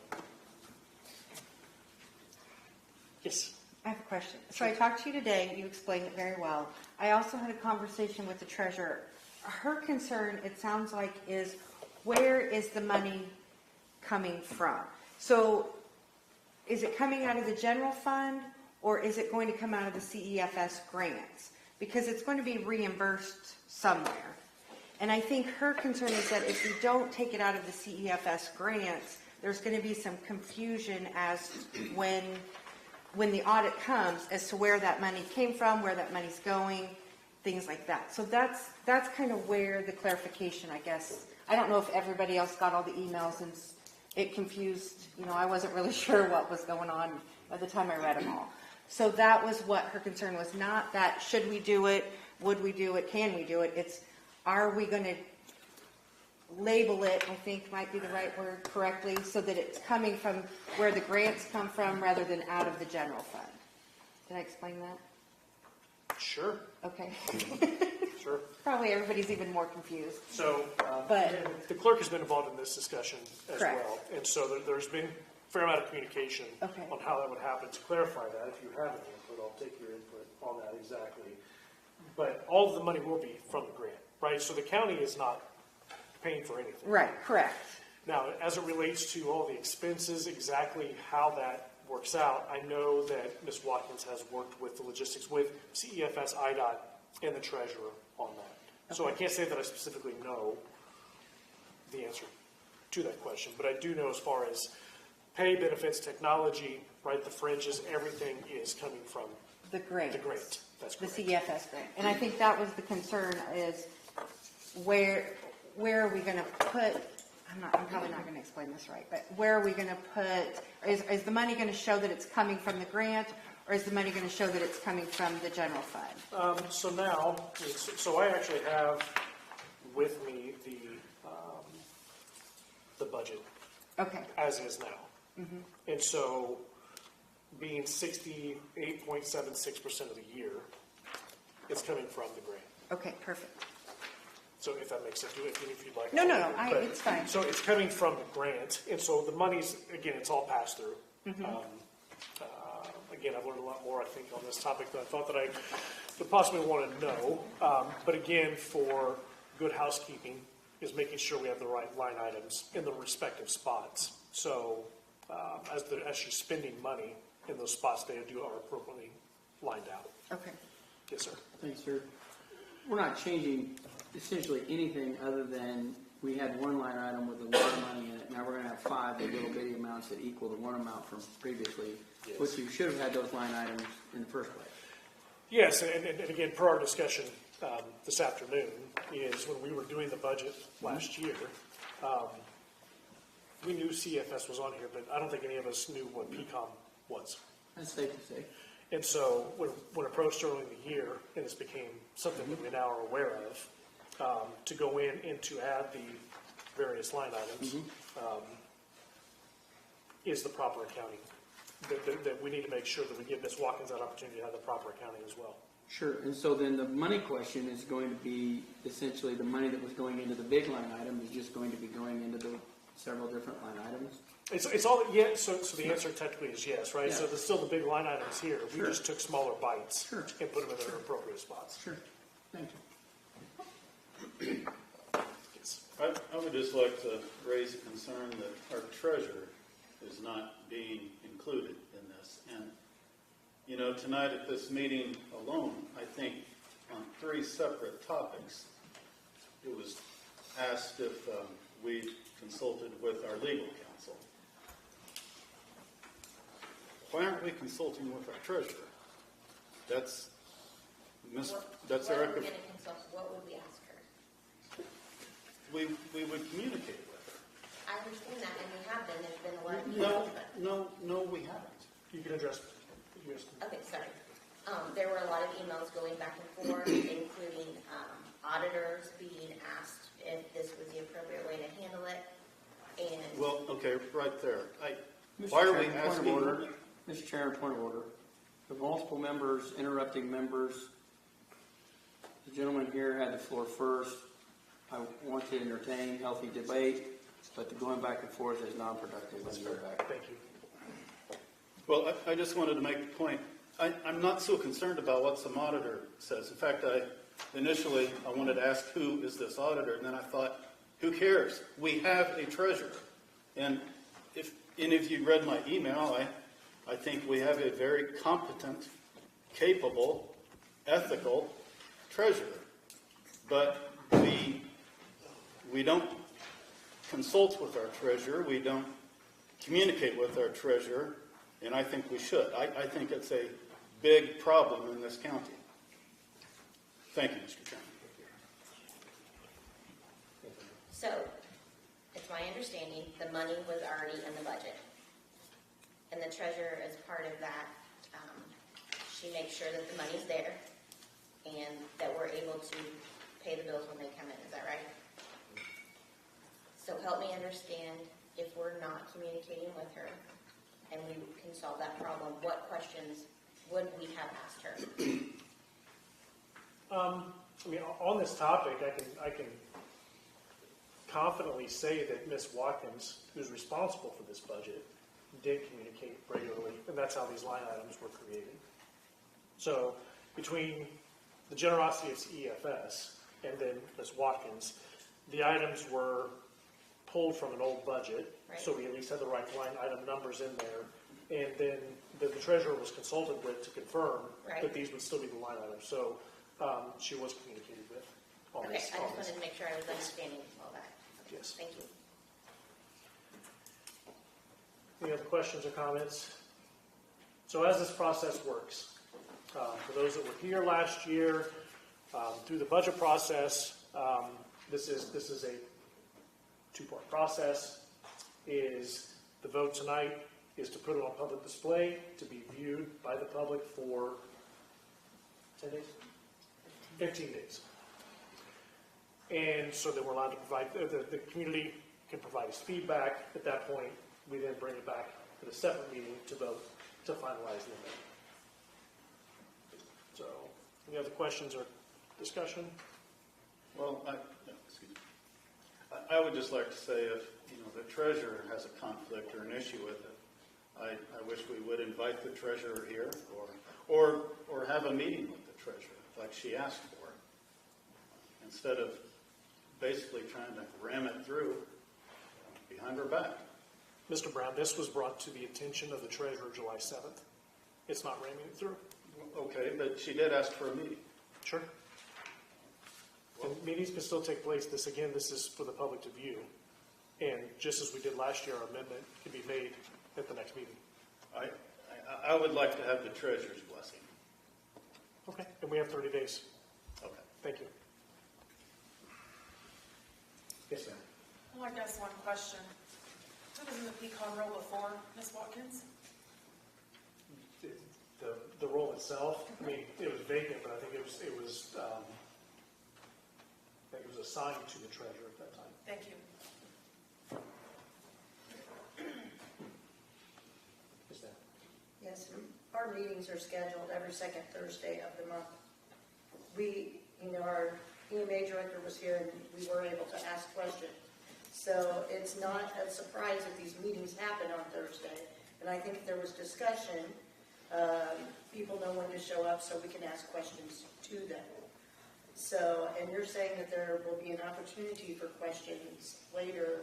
Yes. I have a question. So I talked to you today, you explained it very well. I also had a conversation with the treasurer. Her concern, it sounds like, is where is the money coming from? So is it coming out of the general fund, or is it going to come out of the CEFS grants? Because it's going to be reimbursed somewhere. And I think her concern is that if we don't take it out of the CEFS grants, there's going to be some confusion as when the audit comes as to where that money came from, where that money's going, things like that. So that's kind of where the clarification, I guess. I don't know if everybody else got all the emails and it confused, I wasn't really sure what was going on by the time I read them all. So that was what her concern was, not that should we do it, would we do it, can we do it. It's, are we going to label it, I think might be the right word, correctly, so that it's coming from where the grants come from rather than out of the general fund. Did I explain that? Sure. Okay. Sure. Probably everybody's even more confused. So But the clerk has been involved in this discussion as Correct. well. And so there's been a fair amount of communication Okay. on how that would happen. To clarify that, if you have any input, I'll take your input on that exactly. But all of the money will be from the grant, right? So the county is not paying for anything. Right, correct. Now, as it relates to all the expenses, exactly how that works out, I know that Ms. Watkins has worked with the logistics with CEFS, IDOT, and the treasurer on that. So I can't say that I specifically know the answer to that question, but I do know as far as pay, benefits, technology, right, the fringes, everything is coming from The grant. the grant. That's The correct. CEFS grant. And I think that was the concern is where are we going to put, I'm probably not going to explain this right, but where are we going to put, is the money going to show that it's coming from the grant, or is the money going to show that it's coming from the general fund? So now, so I actually have with me the budget Okay. as is now. And so being 68.76% of the year, it's coming from the grant. Okay, perfect. So So if that makes sense, if you'd like. No, But- it's fine. So it's coming from the grant, and so the money's, again, it's all passed through. Again, I've learned a lot more, I think, on this topic than I thought that I would possibly want to know. But again, for good housekeeping is making sure we have the right line items in the respective spots. So as she's spending money in those spots, they are appropriately lined out. Okay. Yes, sir. Thanks, sir. We're not changing essentially anything other than we had one line item with a lot of money in it. Now we're going to have 5 little bitty amounts that equal the one amount from previously, Yes. which you should have had those line items in the first place. Yes, and again, per our discussion this afternoon, is when we were doing the budget last year, we knew CFS was on here, but I don't think any of us knew what PCOM was. That's safe to say. And so when approached early in the year, and this became something that we now are aware of, to go in and to add the various line items, is the proper accounting. That we need to make sure that we give Ms. Watkins that opportunity to have the proper accounting as well. Sure, and so then the money question is going to be essentially the money that was going into the big line item is just going to be going into the several different line items. It's all, yeah, so the answer technically is yes, right? Yeah. So there's still the big line items here. We Sure. just took smaller bites Sure. and put them in their appropriate spots. Sure, thank you. Yes. I would just like to raise a concern that our treasurer is not being included in this. And, you know, tonight at this meeting alone, I think on 3 separate topics, it was asked if we consulted with our legal counsel. Why aren't we consulting with our treasurer? That's Erica. What would we ask her? We would communicate with her. I understand that, and we have been, there's been a lot of meetings, but. No, we haven't. You can address. Okay, sorry. There were a lot of emails going back and forth, including auditors being asked if this was the appropriate way to handle it, and. Well, okay, right there. Mr. Why are we Chair, point of asking? order. Mr. Chair, point of order. The multiple members interrupting members. The gentleman here had the floor first. I want to entertain healthy debate, but the going back and forth is non-productive. Let's go back. Thank you. Well, I just wanted to make a point. I'm not so concerned about what some auditor says. In fact, initially I wanted to ask who is this auditor, and then I thought, who cares? We have a treasurer. And if you read my email, I think we have a very competent, capable, ethical treasurer. But we don't consult with our treasurer. We don't communicate with our treasurer, and I think we should. I think it's a big problem in this county. Thank you, Mr. Chairman. So, it's my understanding, the money was already in the budget. And the treasurer, as part of that, she makes sure that the money's there and that we're able to pay the bills when they come in. Is that right? So help me understand, if we're not communicating with her and we can solve that problem, what questions would we have asked her? I mean, on this topic, I can confidently say that Ms. Watkins, who's responsible for this budget, did communicate regularly, and that's how these line items were created. So between the generosity of EFS and then Ms. Watkins, the items were pulled from an old budget, Right. so we at least had the right line item numbers in there, and then the treasurer was consulted with to confirm Right. that these would still be the line items. So she was communicated with on Okay, I this. just wanted to make sure I was understanding all that. Okay, Yes. Thank you. Any other questions or comments? So as this process works, for those that were here last year, through the budget process, this is a 2-part process. Is the vote tonight is to put it on public display to be viewed by the public for 10 days? 15 days. And so that we're allowed to provide, the community can provide us feedback. At that point, we then bring it back at a separate meeting to vote to finalize the amendment. So, any other questions or discussion? Well, I would just like to say if, the treasurer has a conflict or an issue with it, I wish we would invite the treasurer here or have a meeting with the treasurer like she asked for, instead of basically trying to ram it through behind her back. Mr. Brown, this was brought to the attention of the treasurer July 7th. It's not ramming it through. Okay, but she did ask for a meeting. Sure. And meetings can still take place. This is for the public to view. And just as we did last year, our amendment can be made at the next meeting. I would like to have the treasurer's blessing. Okay. And we have 30 days. Okay. Thank you. Yes, ma'am. I'd like to ask one question. Who was in the pecan role before, Ms. Watkins? The role itself, I mean, it was vacant, but I think it was assigned to the treasurer at that time. Thank you. Yes, ma'am. Yes, our meetings are scheduled every second Thursday of the month. Our EMA director was here and we were able to ask questions. So it's not a surprise that these meetings happen on Thursday. And I think if there was discussion, people know when to show up so we can ask questions to them. So, and you're saying that there will be an opportunity for questions later.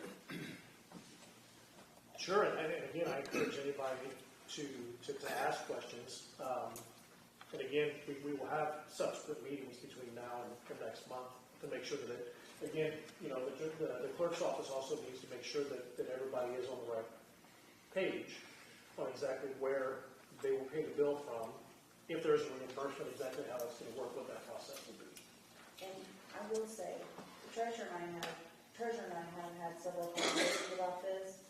Sure, and again, I encourage anybody to ask questions. And again, we will have subsequent meetings between now and next month to make sure that, again, the clerk's office also needs to make sure that everybody is on the right page on exactly where they will pay the bill from, if there is a reimbursement, exactly how that's going to work, what that process will be. And I will say, the treasurer and I have had several conversations about this,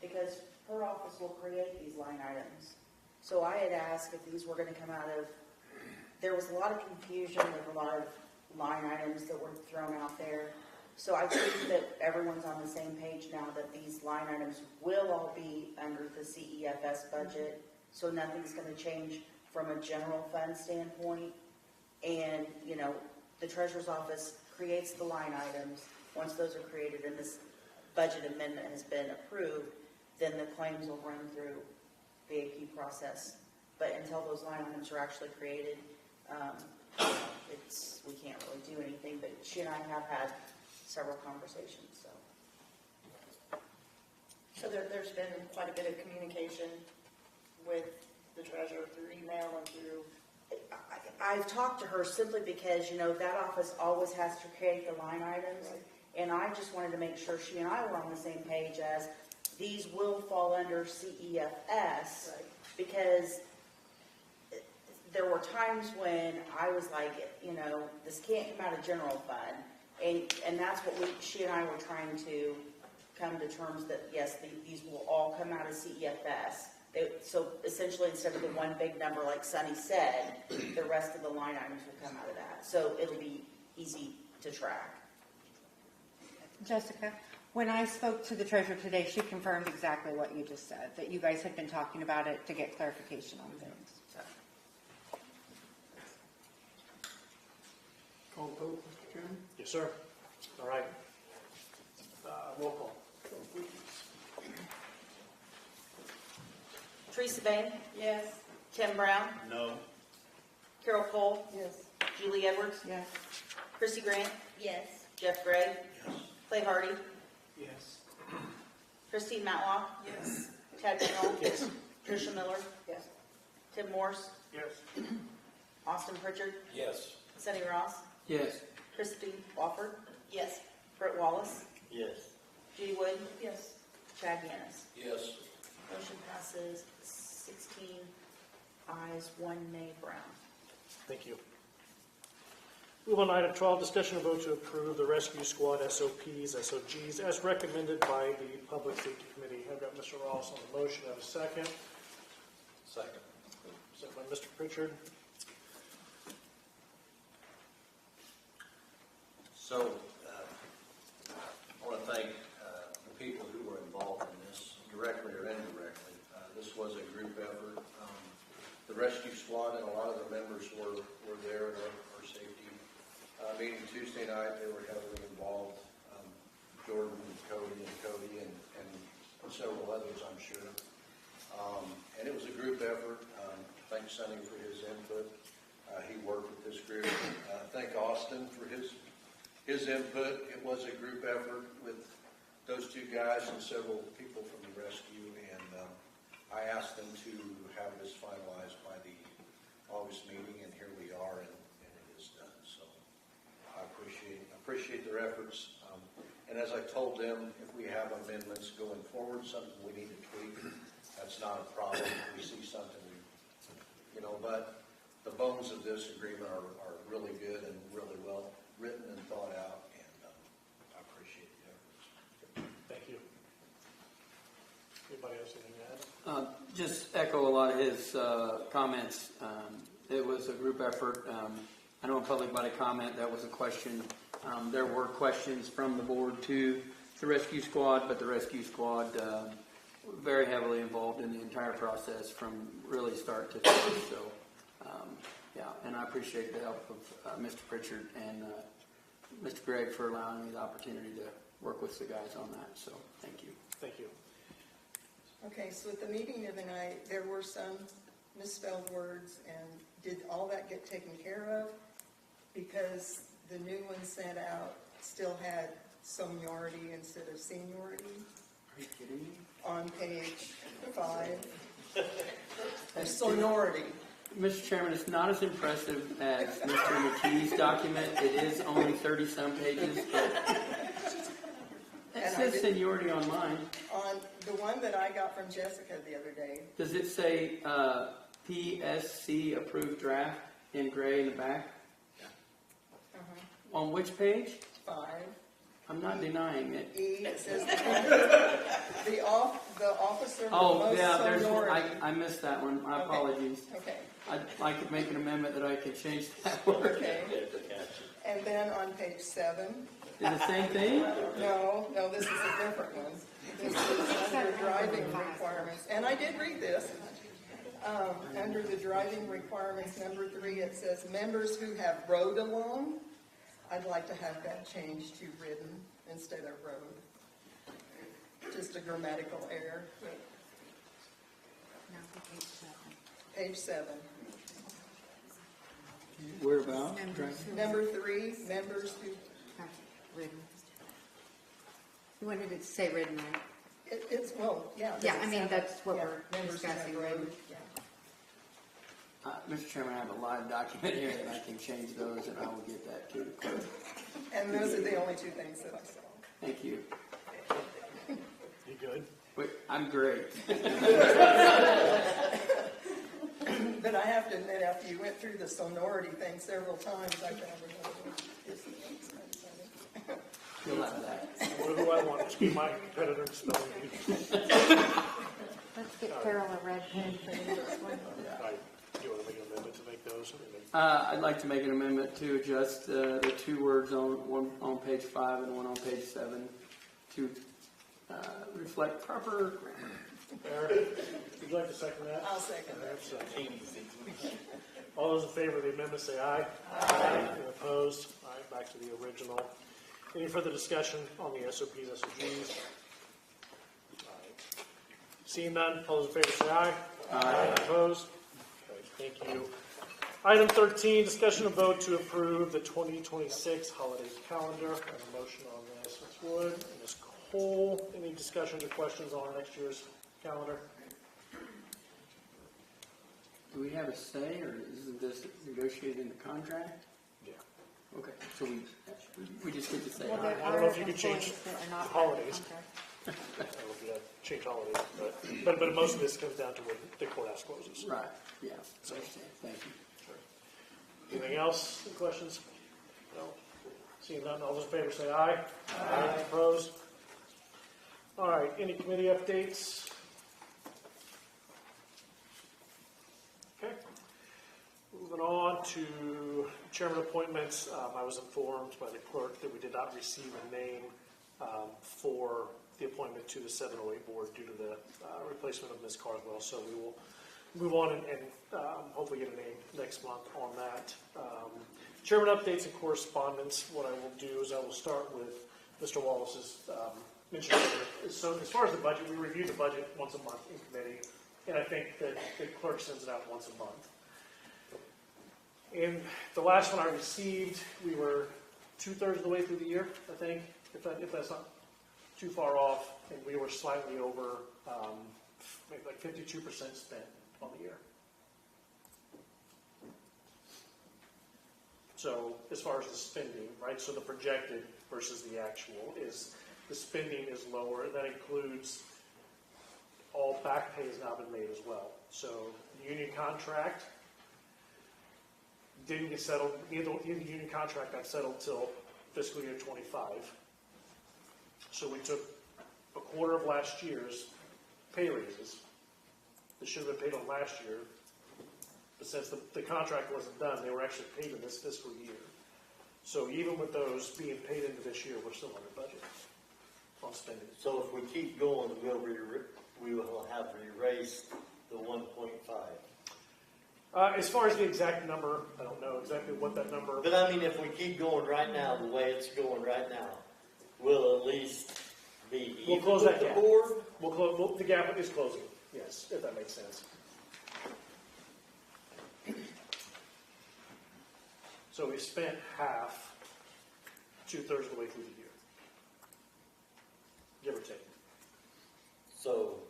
because her office will create these line items. So I had asked if these were going to come out of, there was a lot of confusion with a lot of line items that were thrown out there. So I think that everyone's on the same page now that these line items will all be under the CEFS budget. So nothing's going to change from a general fund standpoint. And, the treasurer's office creates the line items. Once those are created and this budget amendment has been approved, then the claims will run through the AP process. But until those line items are actually created, we can't really do anything. But she and I have had several conversations. So there's been quite a bit of communication with the treasurer through email and through. I've talked to her simply because, that office always has to create the line items. Right. And I just wanted to make sure she and I were on the same page as these will fall under CEFS. Right. Because there were times when I was like, this can't come out of general fund. And that's what she and I were trying to come to terms that, yes, these will all come out of CEFS. So essentially, instead of the one big number like Sunny said, the rest of the line items will come out of that. So it'll be easy to track. Jessica, when I spoke to the treasurer today, she confirmed exactly what you just said, that you guys had been talking about it to get clarification on things. So. Call the vote, Mr. Chairman? Yes, sir. All right. Roll call. Teresa Bain? Yes. Tim Brown? No. Carol Cole? Yes. Julie Edwards? Yes. Chrissy Grant? Yes. Jeff Gray? Yes. Clay Hardy? Yes. Christine Matlock? Yes. Ted Daniel? Yes. Tricia Miller? Yes. Tim Morse? Yes. Austin Pritchard? Yes. Sonny Ross? Yes. Christine Wofford? Yes. Brett Wallace? Yes. Judy Wood? Yes. Chad Yanis? Yes. Motion passes 16 ayes, 1 nay, Brown. Thank you. Move on to item 12, discussion and vote to approve the rescue squad SOPs, SOGs, as recommended by the Public Safety Committee. I've got Mr. Ross on the motion. I have a second. Second. Second by Mr. Pritchard. So, I want to thank the people who were involved in this, directly or indirectly. This was a group effort. The rescue squad and a lot of the members were there for safety. Meeting Tuesday night, they were heavily involved. Jordan and several others, I'm sure. And it was a group effort. Thanks Sonny for his input. He worked with this group. Thank Austin for his input. It was a group effort with those two guys and several people from the rescue, and I asked them to have this finalized by the August meeting, and here we are, and it is done. So I appreciate their efforts. And as I told them, if we have amendments going forward, something we need to tweak, that's not a problem. If we see something, but the bones of this agreement are really good and really well written and thought out, and I appreciate the efforts. Thank you. Anybody else anything to add? Just echo a lot of his comments. It was a group effort. I know in public body comment that was a question. There were questions from the board to the rescue squad, but the rescue squad very heavily involved in the entire process from really start to finish. So, and I appreciate the help of Mr. Pritchard and Mr. Gregg for allowing me the opportunity to work with the guys on that. So, thank you. Thank you. Okay, so at the meeting the other night, there were some misspelled words, and did all that get taken care of? Because the new one sent out still had seniority instead of seniority. Are you kidding me? On page 5. Seniority. Mr. Chairman, it's not as impressive as Mr. McKee's document. It is only 30-some pages. It says seniority on mine. On the one that I got from Jessica the other day. Does it say PSC approved draft in gray in the back? On which page? 5. I'm not denying it. E, it says the officer with Oh, most yeah, seniority. I missed that one. My apologies. Okay. I'd like to make an amendment that I could change that word. Okay. And then on page 7. Is it the same thing? No, this is a different one. This is under driving requirements. And I did read this. Under the driving requirements, number 3, it says members who have rode along. I'd like to have that changed to ridden instead of rode. Just a grammatical error. Page 7. Where about? Number 3, members who... Ridden. You wanted it to say ridden, right? It's, well, yeah. Yeah, I mean, that's what we're members who have discussing, rode, ridden. yeah. Mr. Chairman, I have a live document here and I can change those and I will get that to the clerk. And those are the only 2 things that I saw. Thank you. You good? Wait, I'm great. But I have to admit, after you went through the sonority thing several times, I found it. You'll have that. What do I want? Just be my competitor in spelling bee. Let's get Carol a red pen for the next one. Do you want to make an amendment to make those? I'd like to make an amendment to adjust the 2 words one on page 5 and one on page 7 to reflect proper grammar. Aaron, would you like to second that? I'll second that. All those in favor of the amendment say aye. Aye. And opposed? All right, back to the original. Any further discussion on the SOPs, SOGs? All right. Seeing none, all those in favor say aye. Aye. Opposed? Okay, thank you. Item 13, discussion and vote to approve the 2026 holiday calendar. I have a motion on this. Ms. Wood and Ms. Cole. Any discussions or questions on next year's calendar? Do we have a say, or isn't this negotiated in the contract? Yeah. Okay, so we just get to say. Well, aye. there I don't know are if you could change employees that are not holidays. part of the contract. I don't know if you have to change holidays, but most of this comes down to when the courthouse closes. Right, yeah, So- understand, thank you. Sure. Anything else? Any questions? No? Seeing none, all those in favor say aye. Aye. Opposed? All right, any committee updates? Okay. Moving on to chairman appointments. I was informed by the clerk that we did not receive a name for the appointment to the 708 board due to the replacement of Ms. Carswell. So we will move on and hopefully get a name next month on that. Chairman updates and correspondence. What I will do is I will start with Mr. Wallace's mentioned earlier. So as far as the budget, we review the budget once a month in committee, and I think that the clerk sends it out once a month. And the last one I received, we were 2/3 of the way through the year, I think, if that's not too far off, and we were slightly over, maybe like 52% spent on the year. So as far as the spending, right, so the projected versus the actual is, the spending is lower, and that includes all back pay has now been made as well. So the union contract didn't get settled, neither the union contract got settled till fiscal year 25. So we took a quarter of last year's pay raises that should have been paid on last year, but since the contract wasn't done, they were actually paid in this fiscal year. So even with those being paid into this year, we're still under budget on spending. So if we keep going, we will have erased the 1.5. As far as the exact number, I don't know exactly what that number. But I mean, if we keep going right now, the way it's going right now, we'll at least be We'll even close with that the gap. board. The gap is closing, yes, if that makes sense. So we spent half, 2/3 of the way through the year, give or take. So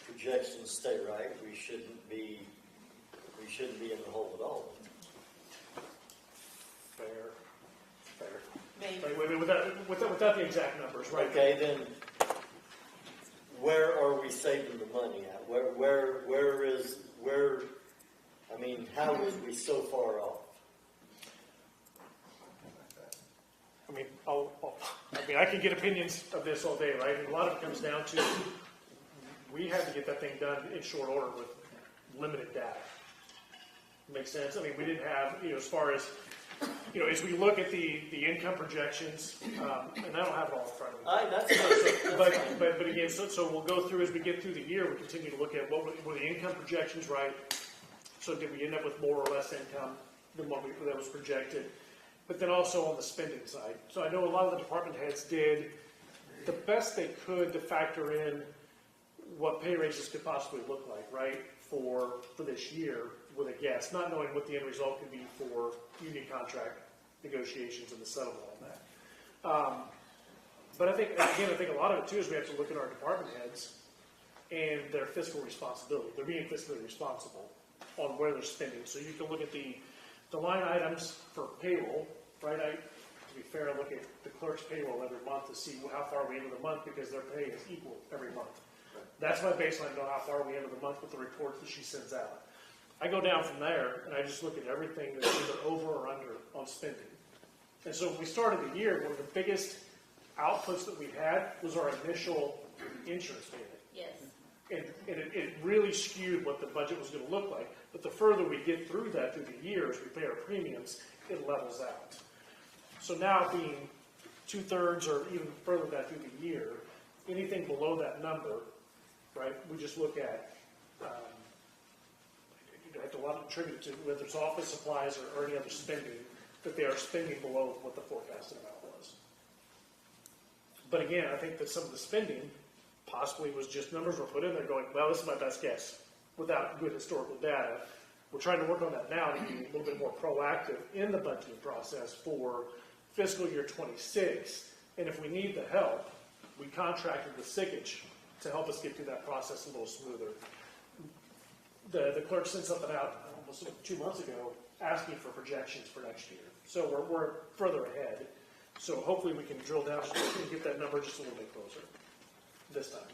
projections stay right. We shouldn't be in the hole at all. Fair. Maybe. Wait, without the exact numbers, right? Okay, then where are we saving the money at? I mean, how is we so far off? I can get opinions of this all day, right? And a lot of it comes down to, we had to get that thing done in short order with limited data. Makes sense? I mean, we didn't have, as far as, as we look at the income projections, and I don't have it all in front of me. But again, so we'll go through, as we get through the year, we continue to look at what were the income projections, right? So did we end up with more or less income than that was projected? But then also on the spending side. So I know a lot of the department heads did the best they could to factor in what pay raises could possibly look like, right, for this year with a guess, not knowing what the end result could be for union contract negotiations and the settlement on that. But I think a lot of it too is we have to look at our department heads and their fiscal responsibility. They're being fiscally responsible on where they're spending. So you can look at the line items for payroll, right? To be fair, I look at the clerk's payroll every month to see how far we into the month because their pay is equal every month. That's my baseline to know how far we into the month with the reports that she sends out. I go down from there and I just look at everything that's either over or under on spending. And so when we started the year, one of the biggest outputs that we had was our initial insurance payment. Yes. And it really skewed what the budget was going to look like. But the further we get through that through the year, as we pay our premiums, it levels out. So now being 2/3 or even further back through the year, anything below that number, right, we just look at, you have to attribute to whether it's office supplies or any other spending, that they are spending below what the forecasted amount was. But again, I think that some of the spending possibly was just numbers were put in there going, well, this is my best guess, without good historical data. We're trying to work on that now to be a little bit more proactive in the budgeting process for fiscal year 26. And if we need the help, we contracted with Sickage to help us get through that process a little smoother. The clerk sent something out almost 2 months ago asking for projections for next year. So we're further ahead. So hopefully we can drill down and get that number just a little bit closer this time.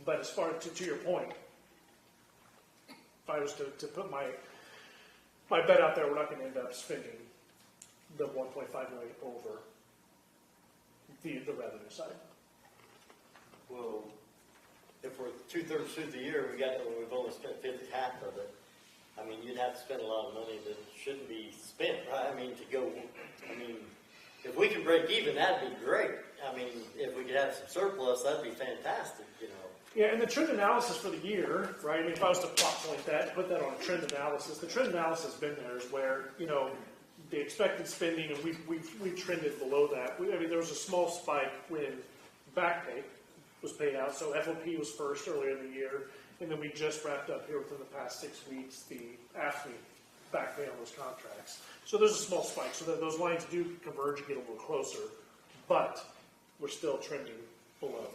But as far to your point, if I was to put my bet out there, we're not going to end up spending the $1.5 million over the revenue side. Well, if we're 2/3 through the year, we've only spent half of it. I mean, you'd have to spend a lot of money that shouldn't be spent, right? If we can break even, that'd be great. I mean, if we could have some surplus, that'd be fantastic, Yeah, and the trend analysis for the year, right? I mean, if I was to plot point that, put that on a trend analysis, the trend analysis has been there is where, the expected spending, and we've trended below that. There was a small spike when back pay was paid out. So FOP was first earlier in the year, and then we just wrapped up here within the past 6 weeks the AFSCME back pay on those contracts. So there's a small spike, so that those lines do converge and get a little closer, but we're still trending below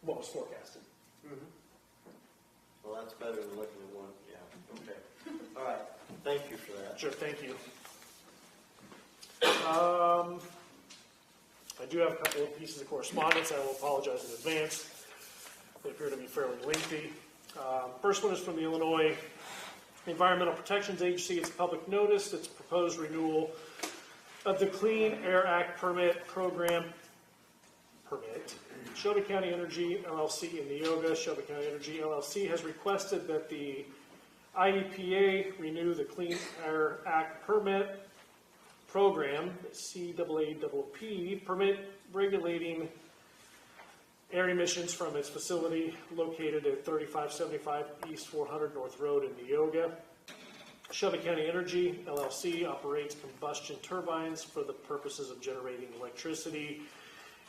what was forecasted. Well, that's better than looking at one, yeah, okay. All right, thank you for that. Sure, thank you. I do have a couple of pieces of correspondence. I will apologize in advance. They appear to be fairly lengthy. First one is from the Illinois Environmental Protections Agency. It's a public notice. It's a proposed renewal of the Clean Air Act permit program. Shelby County Energy LLC in Neoga. Shelby County Energy LLC has requested that the IEPA renew the Clean Air Act permit program, CAAPP, permit regulating air emissions from its facility located at 3575 East 400 North Road in Neoga. Shelby County Energy LLC operates combustion turbines for the purposes of generating electricity,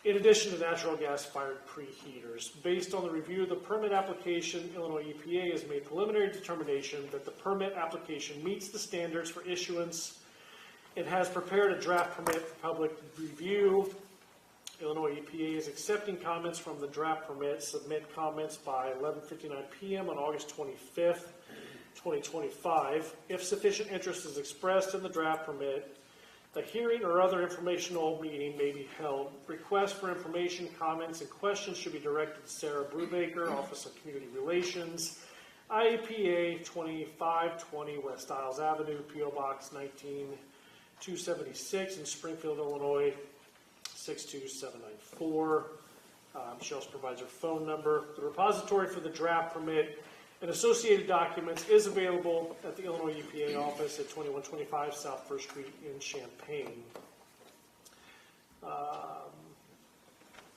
in addition to natural gas-fired preheaters. Based on the review of the permit application, Illinois EPA has made preliminary determination that the permit application meets the standards for issuance. It has prepared a draft permit for public review. Illinois EPA is accepting comments from the draft permit. Submit comments by 11:59 p.m. on August 25th, 2025. If sufficient interest is expressed in the draft permit, a hearing or other informational meeting may be held. Requests for information, comments, and questions should be directed to Sarah Brubaker, Office of Community Relations, IEPA 2520 West Isles Avenue, P.O. Box 19276 in Springfield, Illinois 62794. She also provides her phone number. The repository for the draft permit and associated documents is available at the Illinois EPA office at 2125 South First Street in Champaign.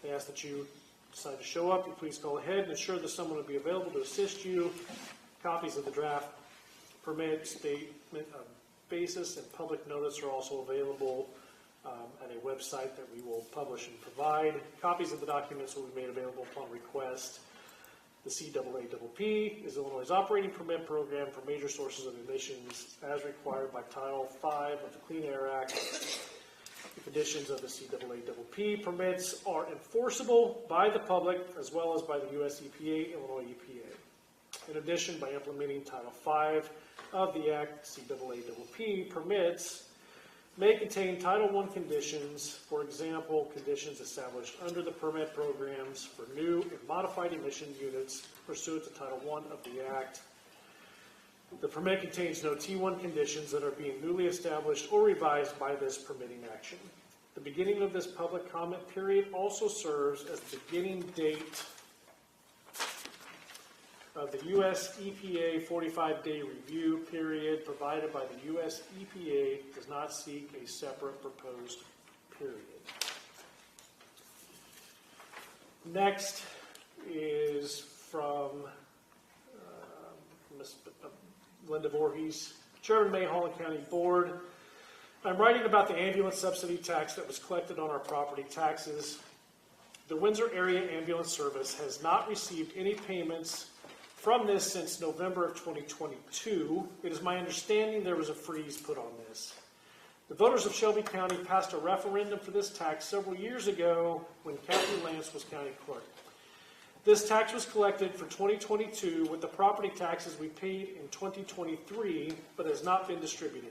They ask that you decide to show up. You please call ahead and ensure that someone will be available to assist you. Copies of the draft permit, statement of basis, and public notice are also available at a website that we will publish and provide. Copies of the documents will be made available upon request. The CAAPP is Illinois' operating permit program for major sources of emissions as required by Title V of the Clean Air Act. The conditions of the CAAPP permits are enforceable by the public as well as by the U.S. EPA, Illinois EPA. In addition, by implementing Title V of the Act, CAAPP permits may contain Title I conditions, for example, conditions established under the permit programs for new and modified emission units pursuant to Title I of the Act. The permit contains no T1 conditions that are being newly established or revised by this permitting action. The beginning of this public comment period also serves as the beginning date of the U.S. EPA 45-day review period provided by the U.S. EPA does not seek a separate proposed period. Next is from Ms. Linda Voorhees, Chairman Mayhaw County Board. I'm writing about the ambulance subsidy tax that was collected on our property taxes. The Windsor Area Ambulance Service has not received any payments from this since November of 2022. It is my understanding there was a freeze put on this. The voters of Shelby County passed a referendum for this tax several years ago when Kathy Lance was county clerk. This tax was collected for 2022 with the property taxes we paid in 2023, but has not been distributed.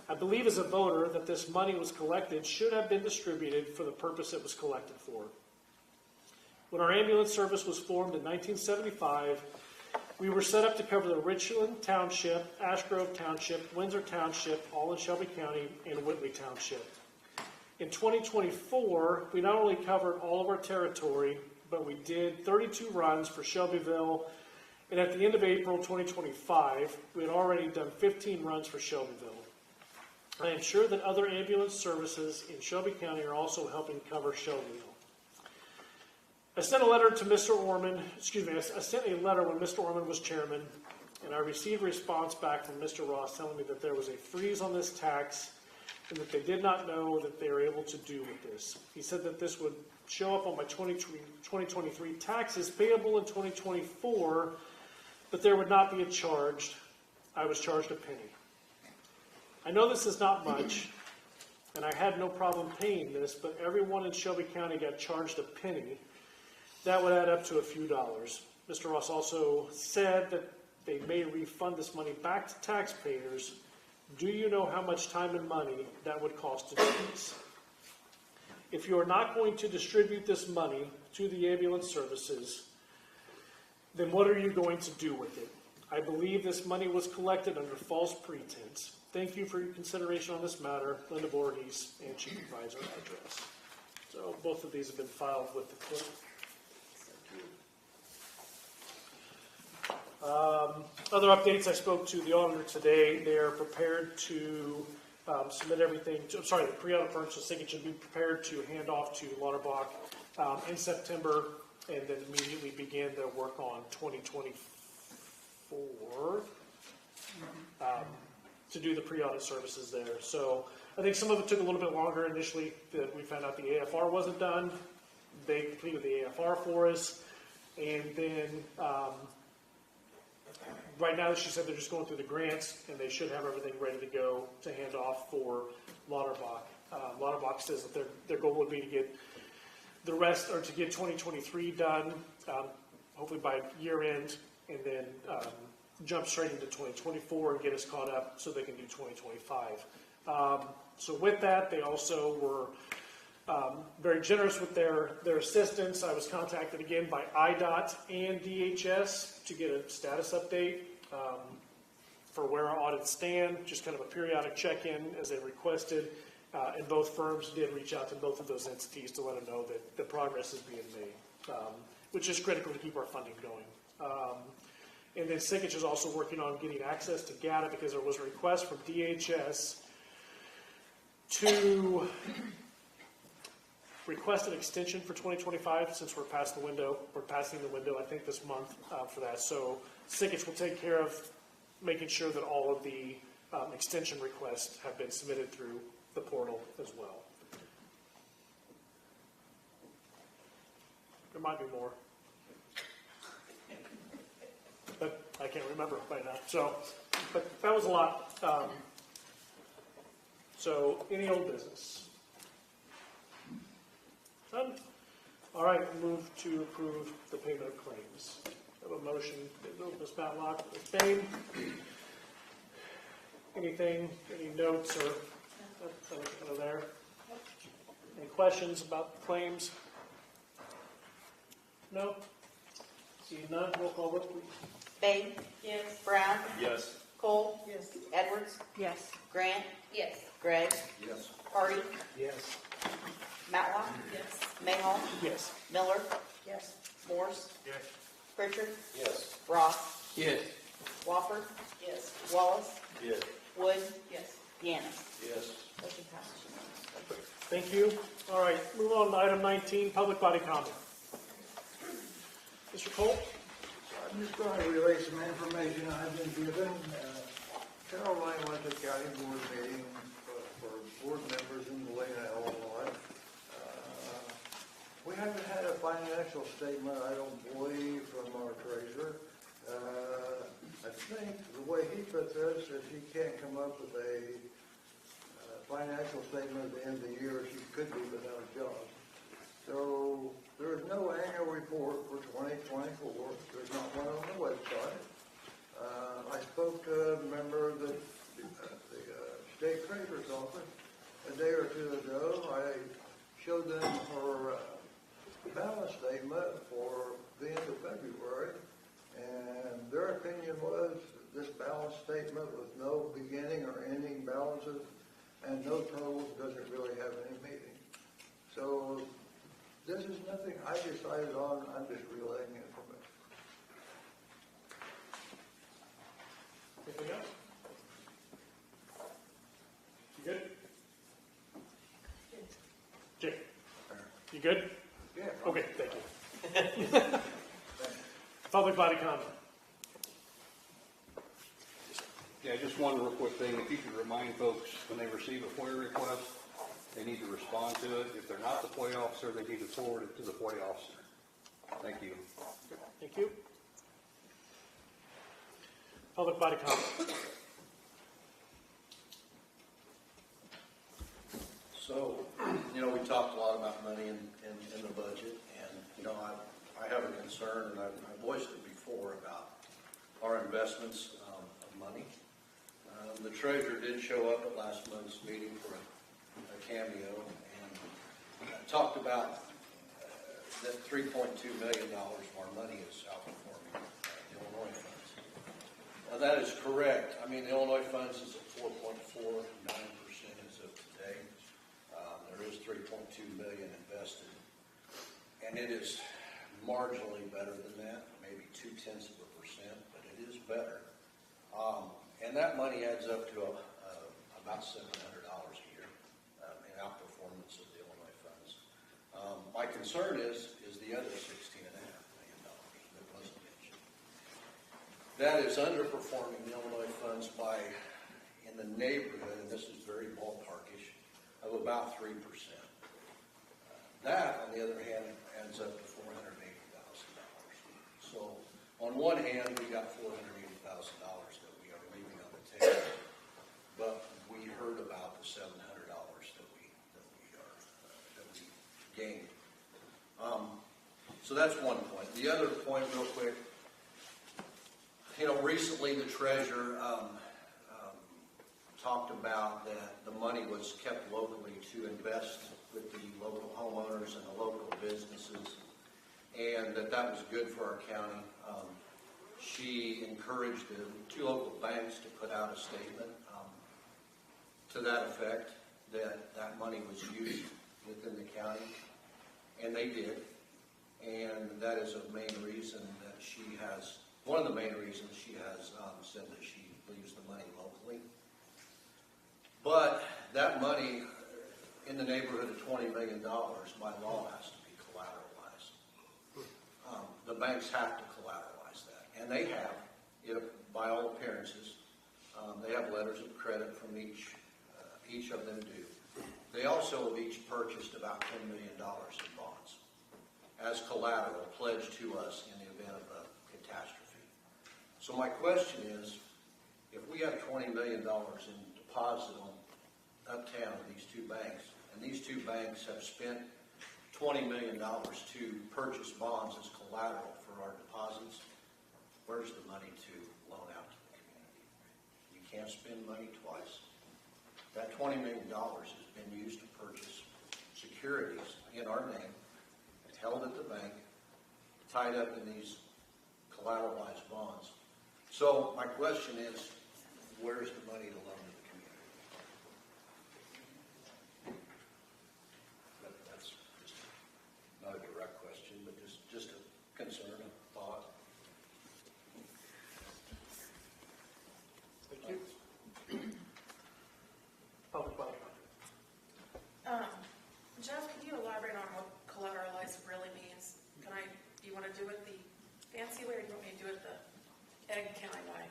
I believe as a voter that this money was collected should have been distributed for the purpose it was collected for. When our ambulance service was formed in 1975, we were set up to cover the Richland Township, Ash Grove Township, Windsor Township, all in Shelby County, and Whitley Township. In 2024, we not only covered all of our territory, but we did 32 runs for Shelbyville, and at the end of April 2025, we had already done 15 runs for Shelbyville. I am sure that other ambulance services in Shelby County are also helping cover Shelbyville. I sent a letter to Mr. Orman, I sent a letter when Mr. Orman was chairman, and I received a response back from Mr. Ross telling me that there was a freeze on this tax and that they did not know that they were able to do with this. He said that this would show up on my 2023 taxes payable in 2024, but there would not be a charge. I was charged a penny. I know this is not much, and I had no problem paying this, but everyone in Shelby County got charged a penny. That would add up to a few dollars. Mr. Ross also said that they may refund this money back to taxpayers. Do you know how much time and money that would cost to do this? If you are not going to distribute this money to the ambulance services, then what are you going to do with it? I believe this money was collected under false pretense. Thank you for your consideration on this matter. Linda Voorhees, and she provides our address. So both of these have been filed with the clerk. Other updates, I spoke to the auditor today. They are prepared to submit everything, the pre-audit firm, so it should be prepared to hand off to Lauterbach in September, and then immediately begin their work on 2024 to do the pre-audit services there. So I think some of it took a little bit longer initially. That we found out the AFR wasn't done. They completed the AFR for us, and then right now, she said they're just going through the grants, and they should have everything ready to go to hand off for Lauterbach. Lauterbach says that their goal would be to get the rest, or to get 2023 done, hopefully by year end, and then jump straight into 2024 and get us caught up so they can do 2025. So with that, they also were very generous with their assistance. I was contacted again by IDOT and DHS to get a status update for where our audits stand, just kind of a periodic check-in as they requested. And both firms did reach out to both of those entities to let them know that the progress is being made, which is critical to keep our funding going. And then Sikich is also working on getting access to GATA, because there was a request from DHS to request an extension for 2025, since we're past the window. We're passing the window, I think, this month for that. So Sikich will take care of making sure that all of the extension requests have been submitted through the portal as well. There might be more, but I can't remember right now. So, but that was a lot. So, any old business? None? All right, we'll move to approve the payment of claims. I have a motion. Ms. Matlock, Ms. Bain. Anything, any notes or anything there? Any questions about the claims? No? Seeing none, roll call vote, please. Bain? Yes. Brown? Yes. Cole? Yes. Edwards? Yes. Grant? Yes. Gregg? Yes. Hardy? Yes. Matlock? Yes. Mayhall? Yes. Miller? Yes. Morse? Yes. Pritchard? Yes. Ross? Yes. Wofford? Yes. Wallace? Yes. Wood? Yes. Yanis? Yes. Motion passes. Thank you. All right, move on to item 19, public body comment. Mr. Cole? I'm just going to relay some information I've been given. Caroline went to county board meeting for board members in Galena, Illinois. We haven't had a financial statement, I don't believe, from our treasurer. I think the way he put this, if he can't come up with a financial statement at the end of the year, she could be without a job. So there is no annual report for 2024. There's not one on the website. I spoke to a member of the state treasurer's office a day or two ago. I showed them her balance statement for the end of February, and their opinion was this balance statement with no beginning or ending balances and no totals doesn't really have any meaning. So this is nothing I decided on, I'm just relaying information. Anything else? You good? Jake? You good? Yeah. Okay, thank you. Public body comment. Yeah, just one real quick thing. If you could remind folks when they receive a FOIA request, they need to respond to it. If they're not the FOIA officer, they need to forward it to the FOIA officer. Thank you. Thank you. Public body comment. So, we talked a lot about money in the budget, and, I have a concern, and I voiced it before about our investments of money. The treasurer did show up at last month's meeting for a cameo, and talked about that $3.2 million of our money is outperforming the Illinois funds. Now, that is correct. I mean, the Illinois funds is at 4.49% as of today. There is $3.2 million invested, and it is marginally better than that, maybe 0.2%, but it is better. And that money adds up to about $700 a year in outperformance of the Illinois funds. My concern is the other $16.5 million that wasn't mentioned. That is underperforming the Illinois funds by, in the neighborhood, and this is very ballparkish, of about 3%. That, on the other hand, adds up to $480,000. So, on one hand, we got $480,000 that we are leaving on the table, but we heard about the $700 that we gained. So that's one point. The other point, real quick, recently the treasurer talked about that the money was kept locally to invest with the local homeowners and the local businesses, and that was good for our county. She encouraged the two local banks to put out a statement to that effect, that money was used within the county, and they did. And that is one of the main reasons she has said that she leaves the money locally. But that money, in the neighborhood of $20 million, by law has to be collateralized. The banks have to collateralize that, and they have, by all appearances. They have letters of credit from each of them do. They also have each purchased about $10 million in bonds as collateral pledged to us in the event of a catastrophe. So my question is, if we have $20 million in deposit on uptown of these two banks, and these two banks have spent $20 million to purchase bonds as collateral for our deposits, where's the money to loan out to the community? You can't spend money twice. That $20 million has been used to purchase securities in our name, held at the bank, tied up in these collateralized bonds. So my question is, where's the money to loan to the community? That's just not a direct question, but just a concern, a thought. Thank you. Public body comment. Jeff, can you elaborate on what collateralized really means? Do you want to do it the fancy way, or do you want me to do it the Egg County way?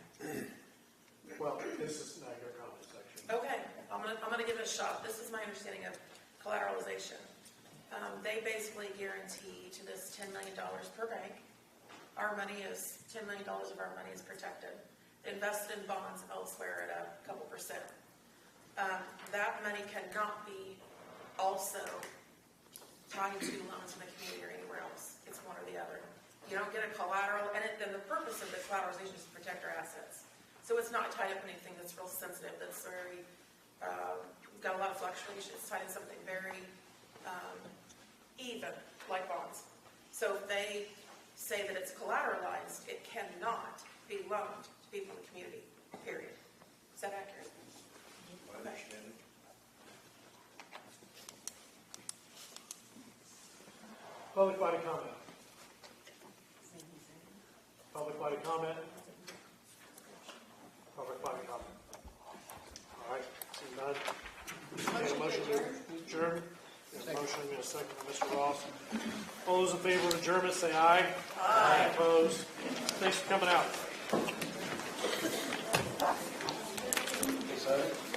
Well, this is not your comment section. Okay, I'm gonna give it a shot. This is my understanding of collateralization. They basically guarantee to this $10 million per bank. Our money is, $10 million of our money is protected. Invested in bonds elsewhere at a couple percent. That money cannot be also tied to loans in the community or anywhere else. It's one or the other. You don't get a collateral, and then the purpose of the collateralization is to protect our assets. So it's not tied up in anything that's real sensitive, that's very, got a lot of fluctuation. It's tied in something very even, like bonds. So if they say that it's collateralized, it cannot be loaned to people in the community, period. Is that accurate? I understand it. Public body comment. Public body comment. Public body comment. All right, seeing none. Need a motion to adjourn. There's a motion and a second from Mr. Ross. All those in favor of adjournment, say aye. Aye. Opposed? Thanks for coming out. Second.